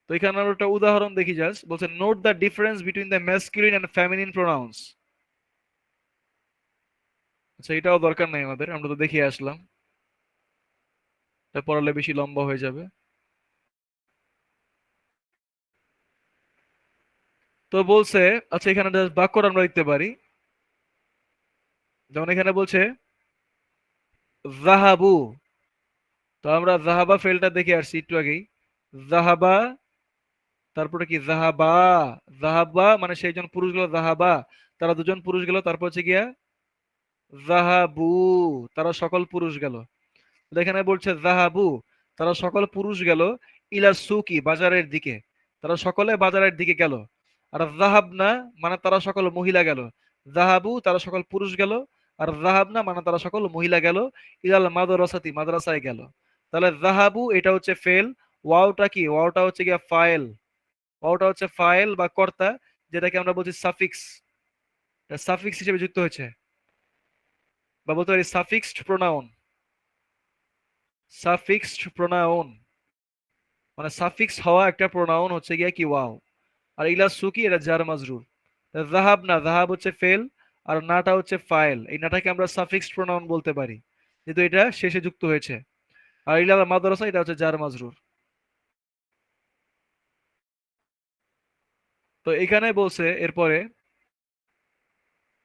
তো এখানে আমরা একটা উদাহরণ দেখি জাস্ট, বলছে note the difference between the masculine and feminine pronouns. আচ্ছা এটাও দরকার নাই আমাদের, আমরা তো দেখিয়ে আসলাম, এটা পড়ালে বেশি লম্বা হয়ে যাবে। তো বলছে, আচ্ছা এখানে জাস্ট বাক্যটা আমরা দেখতে পারি। যেমন এখানে বলছে জাহাবু, তো আমরা জাহাবা ফেলটা দেখে আসছি একটু আগেই। জাহাবা, তারপরে কি জাহাবা, জাহাবা মানে সেই জন পুরুষ গেল, জাহাবা তারা দুজন পুরুষ গেল, তারপর হচ্ছে গিয়া জাহাবু তারা সকল পুরুষ গেল। তো এখানে বলছে জাহাবু তারা সকল পুরুষ গেল, ইলা সুকি বাজারের দিকে, তারা সকলে বাজারের দিকে গেল। আর জাহাবনা মানে তারা সকল মহিলা গেল, জাহাবু তারা সকল পুরুষ গেল, আর জাহাবনা মানে তারা সকল মহিলা গেল, ইলাল মাদ্রাসাতি মাদ্রাসায় গেল। তাহলে জাহাবু এটা হচ্ছে ফেল, ওয়াওটা কি, ওয়াওটা হচ্ছে গিয়া ফাইল, ওয়াওটা হচ্ছে ফাইল বা কর্তা, যেটাকে আমরা বলছি সাফিক্স, সাফিক্স হিসেবে যুক্ত হয়েছে, বা বলতে পারি সাফিক্সড প্রোনাউন, সাফিক্সড প্রোনাউন মানে সাফিক্স হওয়া একটা প্রোনাউন হচ্ছে গিয়া কি ওয়াও। আর ইলা সুকি এটা জার মাজরুর। জাহাব না, জাহাব হচ্ছে ফেল, আর নাটা হচ্ছে ফাইল, এই নাটাকে আমরা সাফিক্সড প্রোনাউন বলতে পারি যেহেতু এটা শেষে যুক্ত হয়েছে। আর ইলা মাদ্রাসা এটা হচ্ছে জার মাজরুর। তো এখানে বলছে এরপরে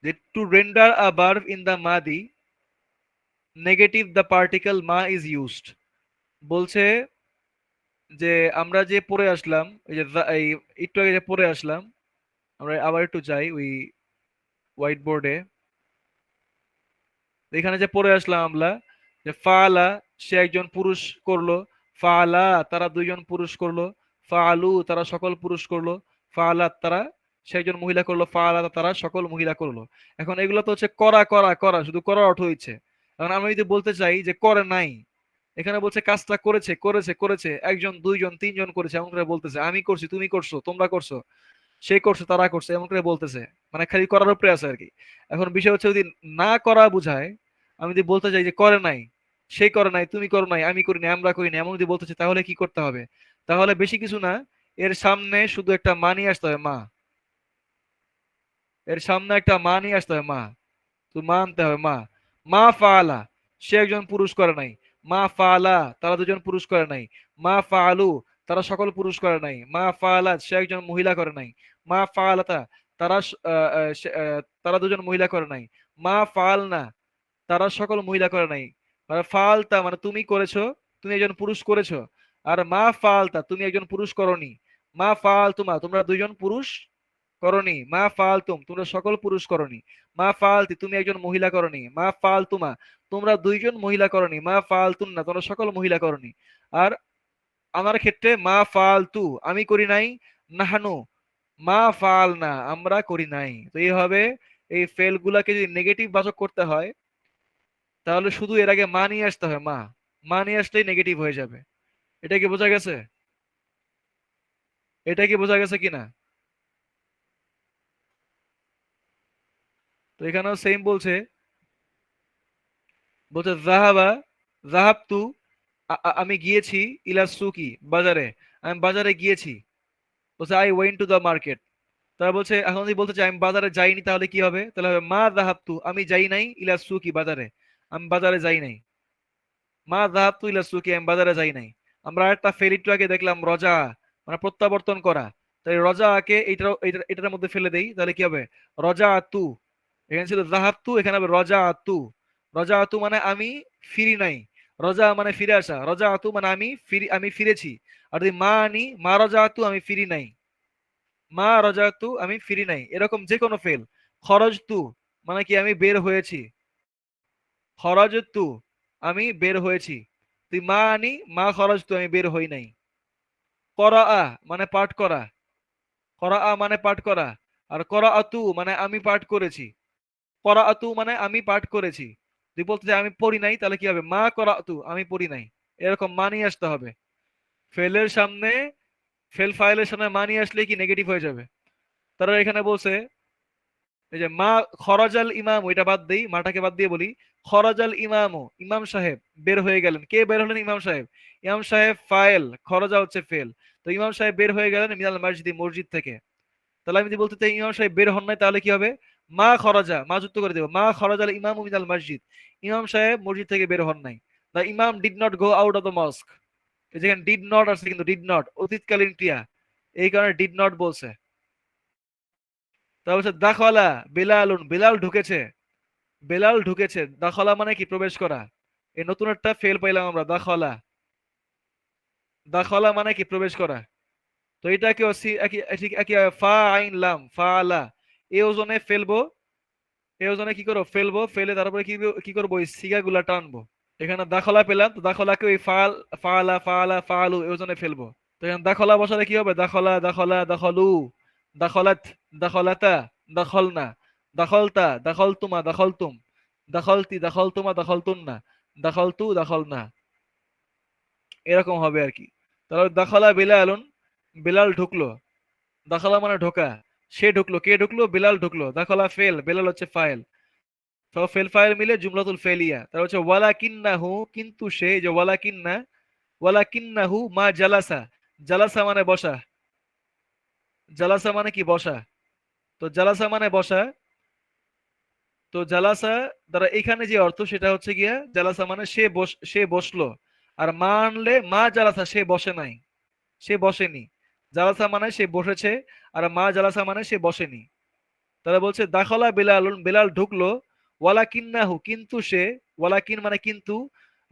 যে to render a verb in the মাদি নেগেটিভ দ্য পার্টিকেল মা ইজ ইউজড। বলছে যে আমরা যে পড়ে আসলাম, এই যে এই একটু আগে যে পড়ে আসলাম, আমরা আবার একটু যাই ওই হোয়াইট বোর্ডে। এখানে যে পড়ে আসলাম আমরা যে ফালা সে একজন পুরুষ করলো, ফালা তারা দুইজন পুরুষ করলো, ফালু তারা সকল পুরুষ করলো, ফালাত তারা সে একজন মহিলা করলো, ফালা তারা সকল মহিলা করলো। এখন এগুলো তো হচ্ছে করা করা করা, শুধু করার অর্থ হচ্ছে। এখন আমি যদি বলতে চাই যে করে নাই, এখানে বলছে কাজটা করেছে করেছে করেছে, একজন দুইজন তিনজন করেছে এমন করে বলতেছে, আমি করছি তুমি করছো তোমরা করছো সে করছে তারা করছে এমন করে বলতেছে, মানে খালি করার উপরে আছে আর কি। এখন বিষয় হচ্ছে যদি না করা বুঝায়, আমি যদি বলতে চাই যে করে নাই, সে করে নাই, তুমি করো নাই, আমি করি নাই, আমরা করি নাই, এমন যদি বলতেছে তাহলে কি করতে হবে? তাহলে বেশি কিছু না, এর সামনে শুধু একটা মা নিয়ে আসতে হবে, মা। এর সামনে একটা মা নিয়ে আসতে হবে, মা। তো মা আনতে হবে, মা। মা ফাআলা, সে একজন পুরুষ করে নাই। মা ফাআলা, তারা দুজন পুরুষ করে নাই। মা ফাআলু, তারা সকল পুরুষ করে নাই। মা ফাআলাত, সে একজন মহিলা করে নাই। মা ফাআলাতা, তারা তারা দুজন মহিলা করে নাই। মা ফাআলনা, তারা সকল মহিলা করে নাই। মানে ফালতা মানে তুমি করেছো, তুমি একজন পুরুষ করেছো। আর মা ফালতা, তুমি একজন পুরুষ করনি। মা ফালতুমা, তোমরা দুইজন পুরুষ করনি। মা ফালতুম, তোমরা সকল পুরুষ করনি। মা ফালতি, তুমি একজন মহিলা করনি। মা ফালতুমা, তোমরা দুইজন মহিলা করনি। মা ফালতুন না, তোমরা সকল মহিলা করনি। আর আমার ক্ষেত্রে মা ফালতু, আমি করি নাই। নাহানু, মা ফাল না, আমরা করি নাই। তো এইভাবে এই ফেল গুলাকে যদি নেগেটিভ বাচক করতে হয়, তাহলে শুধু এর আগে মা নিয়ে আসতে হয়, মা। মা নিয়ে আসলেই নেগেটিভ হয়ে যাবে। এটা কি বোঝা গেছে? এটা কি বোঝা গেছে কিনা? তো এখানেও সেম বলছে, বলছে জাহাবা, জাহাবতু, আমি গিয়েছি, ইলা সুকি, বাজারে। আমি বাজারে গিয়েছি। বলছে I went to the market. তারা বলছে, এখন যদি বলতে চাই আমি বাজারে যাইনি, তাহলে কি হবে? তাহলে হবে মা জাহাবতু, আমি যাই নাই, ইলা সুকি, বাজারে। আমি বাজারে যাই নাই। মা যাহাবতু ইলা সুকি, আমি বাজারে যাই নাই। আমরা একটা ফেল একটু আগে দেখলাম, রজা মানে প্রত্যাবর্তন করা। তাই রজাকে এটার মধ্যে ফেলে দেই, তাহলে কি হবে? রজা আতু। এখানে ছিল যাহাবতু, এখানে হবে রজা আতু। রজা আতু মানে আমি ফিরি নাই। রজা মানে ফিরে আসা, রজা আতু মানে আমি ফিরেছি। আর যদি মা আনি, মা রজা আতু, আমি ফিরি নাই। মা রজা আতু, আমি ফিরি নাই, এরকম যে কোনো ফেল। খরজ তু মানে কি, আমি বের হয়েছি। খরজতু, আমি বের হয়েছি। তুই মা আনি, মা খরজতু, আমি বের হই নাই। করাআ মানে পাঠ করা। করাআ মানে পাঠ করা। আর করাআতু মানে আমি পাঠ করেছি। করাআতু মানে আমি পাঠ করেছি। তুই বলতে চাই আমি পড়ি নাই, তাহলে কি হবে? মা করাআতু, আমি পড়ি নাই। এরকম মা নিয়ে আসতে হবে। ফেলের সামনে, ফেল ফাইলের সামনে মা নিয়ে আসলে কি নেগেটিভ হয়ে যাবে। তারা এখানে বলছে, এই যে মা খরাজাল ইমাম, ওইটা বাদ দেই, মাটাকে বাদ দিয়ে বলি। খরাজাল ইমামু, ইমাম সাহেব বের হয়ে গেলেন। কে বের হলেন? ইমাম সাহেব। ইমাম সাহেব ফাইল, খরজা হচ্ছে ফেল। তো ইমাম সাহেব বের হয়ে গেলেন মিনাল মসজিদ, মসজিদ থেকে। তাহলে আমি যদি বলতে চাই ইমাম সাহেব বের হন নাই, তাহলে কি হবে? মা খরজা, মা যুক্ত করে দেবো, মা খরজাল ইমামু মিনাল মসজিদ, ইমাম সাহেব মসজিদ থেকে বের হন নাই। দ্য ইমাম did not go out of the mosque. যেখানে ডিড নট আছে, কিন্তু ডিড নট অতীতকালীন ক্রিয়া, এই কারণে ডিড নট বলছে। তারপর হচ্ছে দাখলা বেলালুন, বেলাল ঢুকেছে। বেলাল ঢুকেছে, দাখলা মানে কি? প্রবেশ করা। এই নতুন একটা ফেল পাইলাম আমরা, দাখলা। দাখলা মানে কি? প্রবেশ করা। তো এটা কি একই ফা আইন লাম, ফা আলা। এই ওজনে ফেলবো, এই ওজনে কি করবো? ফেলবো, ফেলে তারপরে কি করবো? ওই সিগাগুলা টানবো। এখানে দাখলা পেলাম, তো দাখলাকে ওই ফাল, ফালা ফালা ফালু এই ওজনে ফেলবো। তো এখানে দাখলা বসালে কি হবে? দাখলা দাখলা দাখলু, দাখলাত দাখলাতা, দাখলনা, দাখলতা দাখলতুমা দাখলতুম, দাখলতি দাখলতুমা দাখলতুন্না, দাখলতু দাখলনা। এরকম হবে আর কি। তাহলে দাখলা বেলালুন, বেলাল ঢুকলো। দাখলা মানে ঢোকা। সে ঢুকলো, কে ঢুকলো? বেলাল ঢুকলো। দাখলা ফেল, বেলাল হচ্ছে ফাইল। তো ফেল ফাইল মিলে জুমলাতুল ফেলিয়া। তার হচ্ছে ওয়ালাকিন্নাহু, কিন্তু সে, এই যে ওয়ালাকিন্না, ওয়ালাকিন্নাহু মা জালাসা। জালাসা মানে বসা। জালাসা মানে কি? বসা। তো জালাসা মানে বসা। তো জালাসা দ্বারা এখানে যে অর্থ, সেটা হচ্ছে গিয়া জালাসা মানে সে বসলো। আর মা আনলে, মা জালাসা, সে বসে নাই, সে বসেনি। জালাসা মানে সে বসেছে, আর মা জালাসা মানে সে বসেনি। তারা বলছে দাখলা বেলালুন, বেলাল ঢুকলো। ওয়ালাকিন্নাহু, কিন্তু সে। ওয়ালাকিন মানে কিন্তু,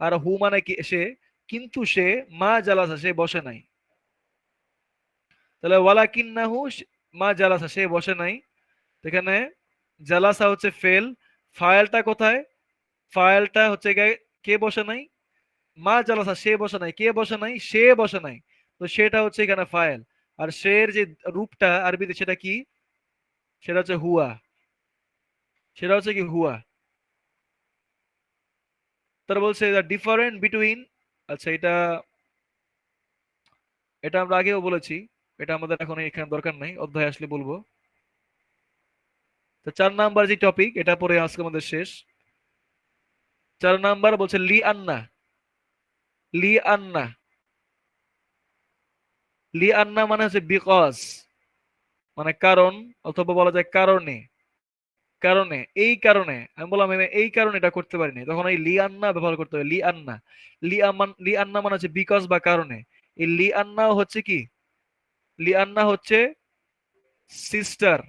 আর হু মানে সে। কিন্তু সে মা জালাসা, সে বসে নাই। তাহলে ওয়ালাকিন্নাহু মা জালাসা, সে বসে নাই। এখানে জালাসা হচ্ছে ফেল। ফাইলটা কোথায়? ফাইলটা হচ্ছে কে বসে নাই? মা জালাসা, সে বসে নাই। কে বসে নাই? সে বসে নাই। তো সেটা হচ্ছে এখানে ফাইল। আর সের যে রূপটা আরবিতে, সেটা কি? সেটা হচ্ছে হুয়া। সেটা হচ্ছে কি? হুয়া। তারা বলছে ডিফারেন্ট বিটুইন, আচ্ছা এটা, এটা আমরা আগেও বলেছি। এটা আমাদের এখন এখানে দরকার নাই, অধ্যায় আসলে বলবো। তো 4 নাম্বার যে টপিক, এটা পরে আজকে আমাদের শেষ। 4 নাম্বার বলছে লি আন্না। লি আন্না, লি আন্না মানে হচ্ছে বিকজ, মানে কারণ, অথবা বলা যায় কারণে। কারণে, এই কারণে আমি বললাম আমি এই কারণে এটা করতে পারিনি, তখন এই লি আন্না ব্যবহার করতে হবে। লি আন্না, লি আন্না মানে হচ্ছে বিকজ বা কারণে। এই লি আন্নাও হচ্ছে কি, লি আন্না হচ্ছে সিস্টার,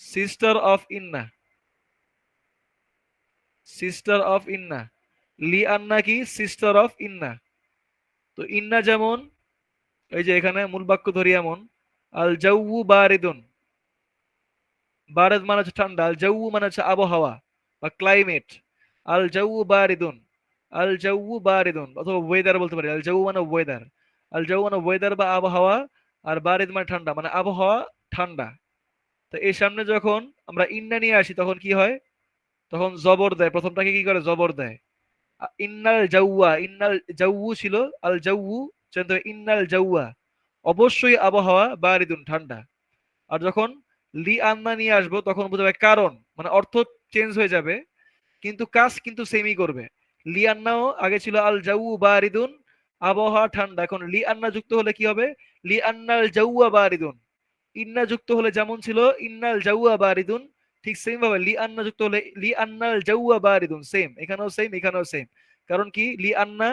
সিস্টার অফ ইন্না, সিস্টার অফ ইন্না। লি আন্না কি, সিস্টার অফ ইন্না। তো ইন্না যেমন, এই যে এখানে মূল বাক্য ধরি এমন, আল জাউ বারিদুন, বারেদ মানে হচ্ছে ঠান্ডা, আল জাউ মানে হচ্ছে আবহাওয়া বা ক্লাইমেট। আল জাউ বারিদুন, আল জাউ বারিদুন, অথবা ওয়েদার বলতে পারি। আল জাউ মানে ওয়েদার, আল জাউ মানে ওয়েদার বা আবহাওয়া, আর বারিদ মানে ঠান্ডা, মানে আবহাওয়া ঠান্ডা। তো এই সামনে যখন আমরা ইন্না নিয়ে আসি তখন কি হয়, তখন জবর দেয়, প্রথমটাকে কি করে, জবর দেয়। ইন্নাল জাউয়া, ইন্নাল জাউ ছিল, আল জাউ চেঞ্জ হবে ইন্নাল জাউয়া, অবশ্যই আবহাওয়া বারিদুন ঠান্ডা। আর যখন লি আন্না নিয়ে আসবো তখন বোঝাবে কারণ, মানে অর্থ চেঞ্জ হয়ে যাবে, কিন্তু কাজ কিন্তু সেমই করবে। লি আন্নাও আগে ছিল আল জাউ বারিদুন, আবহাওয়া ঠান্ডা, এখন লি আন্না যুক্ত হলে কি হবে, লি আন্নাল জাউয়া বারিদুন। ইন্না যুক্ত হলে যেমন ছিল ইন্নাল জাউয়া বারিদুন, ঠিক সেম ভাবে লি আন্না যুক্ত হলে লি আন্নাল জাউয়া বারিদুন, সেম, এখানেও সেম এখানেও সেম। কারণ কি, লি আন্না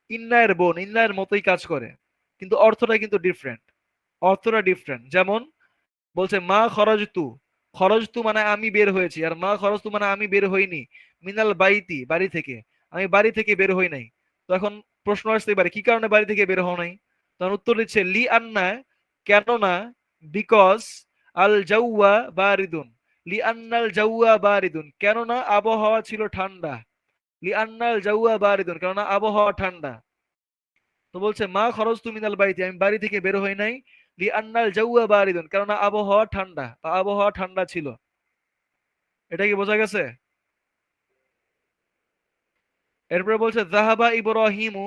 ইন্নায়ের বোন, ইন্নায়ের মতোই কাজ করে, কিন্তু অর্থটা কিন্তু ডিফারেন্ট, অর্থটা ডিফারেন্ট। যেমন বলছে মা খরজতু, খরজতু মানে আমি বের হয়েছি, আর মা খরজতু মানে আমি বের হইনি, মিনাল বাইতি বাড়ি থেকে, আমি বাড়ি থেকে বের হই নাই। তো এখন প্রশ্ন আসতে পারে কি কারণে বাড়ি থেকে বের হও নাই, তখন উত্তর দিচ্ছে লি আন্না, কেননা, বিকজ, আল জাউয়া বারিদুন, লি আন্নাল জাউয়া বারিদুন, কেননা আবহাওয়া ছিল ঠান্ডা, লি আন্নাল জাউয়া বারিদুন, কেননা আবহাওয়া ঠান্ডা। তো বলছে মা খরচ তু মিনাল বাইতি, আমি বাড়ি থেকে বের হই নাই, লি আন্নাল জাউয়া বারিদুন, কেননা আবহাওয়া ঠান্ডা বা আবহাওয়া ঠান্ডা ছিল। এটা কি বোঝা গেছে? এরপরে বলছে জাহাবা ইব্রাহিমু,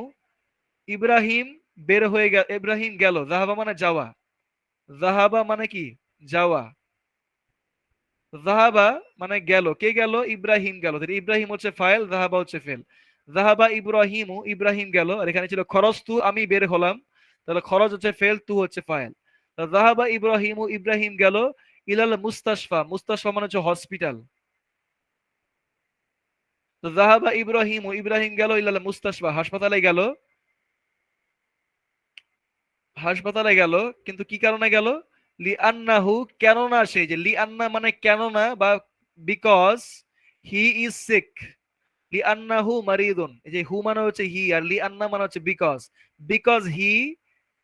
ইব্রাহিম বের হয়ে গেল, ইব্রাহিম গেল, জাহাবা মানে যাওয়া, জাহাবা মানে কি, যাওয়া। জাহাবা মানে গেল, কে গেল, ইব্রাহিম গেল, তাহলে ইব্রাহিম হচ্ছে ফাইল, জাহাবা হচ্ছে ফেল। জাহাবা ইব্রাহিমু, ইব্রাহিম গেল, আর এখানে ছিল খরচ তু, আমি বের হলাম, তাহলে খরচ হচ্ছে ফেল, তু হচ্ছে ফাইল। জাহাবা ইব্রাহিমু, ইব্রাহিম গেল, ইলাল মুস্তাশফা, মুস্তাশফা মানে হচ্ছে হসপিটাল। তো জাহাবা ইব্রাহিমু, ইব্রাহিম গেল, ইলাল মুস্তাশফা, হাসপাতালে গেল, হাসপাতালে গেল, কিন্তু কি কারণে গেল, লি আন্নাহু, কেননা সে, যে লি আন্না মানে কেননা বা বিকজ, হি ইজ সিক, লি আন্নাহু মারিদুন, এই যে হু মানে হচ্ছে হি, আর লি আন্না মানে হচ্ছে because, because he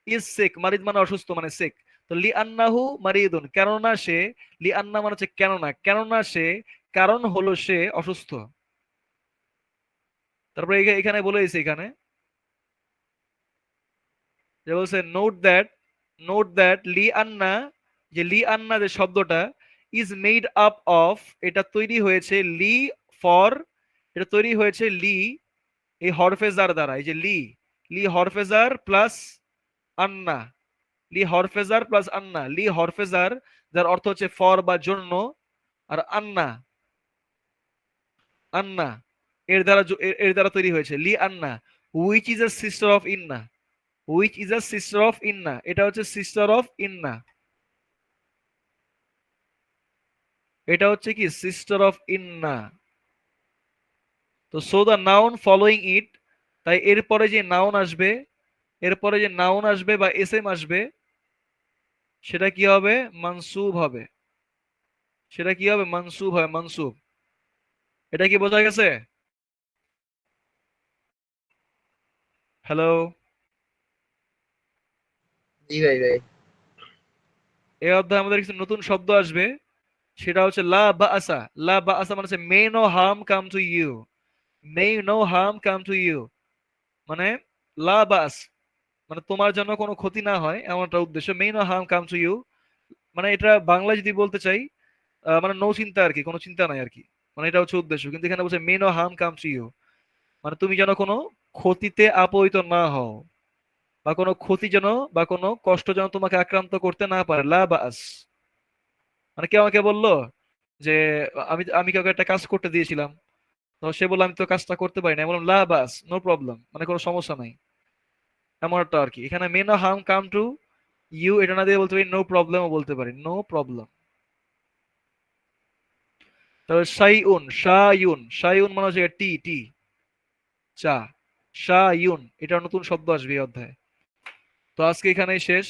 is sick, মারিদ মানে অসুস্থ মানে সিক। তো লি আন্নাহু মারিদুন, কেননা সে, লি আন্না মানে হচ্ছে কেননা, কেননা সে, কারণ হলো সে অসুস্থ। তারপরে এখানে বলে দিয়েছে, এখানে যে বলছে নোট দ্যাট লি আন্না, যে লি আন্না যে শব্দটা, ইজ মেড আপ অফ, এটা তৈরি হয়েছে লি ফর, এটা তৈরি হয়েছে লি, এই হরফেজার দ্বারা, এই যে লি, লি হরফেজার প্লাস আন্না, লি হরফেজার প্লাস আন্না, লি হরফেজার যার অর্থ হচ্ছে ফর বা জন্য, আর আন্না, আন্না এর দ্বারা তৈরি হয়েছে লি আন্না, which is a sister of ইন্না, which is a sister of ইন্না, এটা হচ্ছে সিস্টার অফ ইন্না, এটা হচ্ছে কি সিস্টার অফ ইন্না। তো সো দা নাউন ফলোইং ইট, তাই এরপরে যে নাউন আসবে, এরপরে যে নাউন আসবে বা এসএম আসবে, সেটা কি হবে, মানসুব হবে, সেটা কি হবে, মানসুব হয়, মানসুব। এটা কি বোঝা গেছে? হ্যালো? জি ভাই ভাই। এই অধ্যায়ে আমাদের কিছু নতুন শব্দ আসবে, সেটা হচ্ছে লা বা আসা। লা বা আসা মানে হচ্ছে may no harm come to you, may no harm come to you, মানে লা বাস মানে তোমার যেন কোনো ক্ষতি না হয়, এমন একটা উদ্দেশ্য, may no harm come to you, মানে এটা বাংলা যদি বলতে চাই, মানে নো চিন্তা আর কি, কোনো চিন্তা নাই আর কি, মানে এটা হচ্ছে উদ্দেশ্য। কিন্তু এখানে বলছে may no harm come to you, মানে তুমি যেন কোনো ক্ষতিতে আপতিত না হও, বা কোনো ক্ষতি যেন বা কোনো কষ্ট যেন তোমাকে আক্রান্ত করতে না পারে, লা বাস। মানে কেউ আমাকে বললো যে আমি আমি কাউকে একটা কাজ করতে দিয়েছিলাম, তো সে বললো আমি তো কাজটা করতে পারি না, আমি বললাম লা বাস, নো প্রবলেম, মানে কোনো সমস্যা নাই, এমন একটা আর কি। এখানে may no harm come to you এটা না দিয়ে বলতে পারি নো প্রবলেমও বলতে পারি, নো প্রবলেম। তারপর সাইউন, সাইউন, সাইউন মানে হচ্ছে টি, টি, চা। সাইউন, এটা নতুন শব্দ আসবে এই অধ্যায়ে। তো আজকে এখানেই শেষ।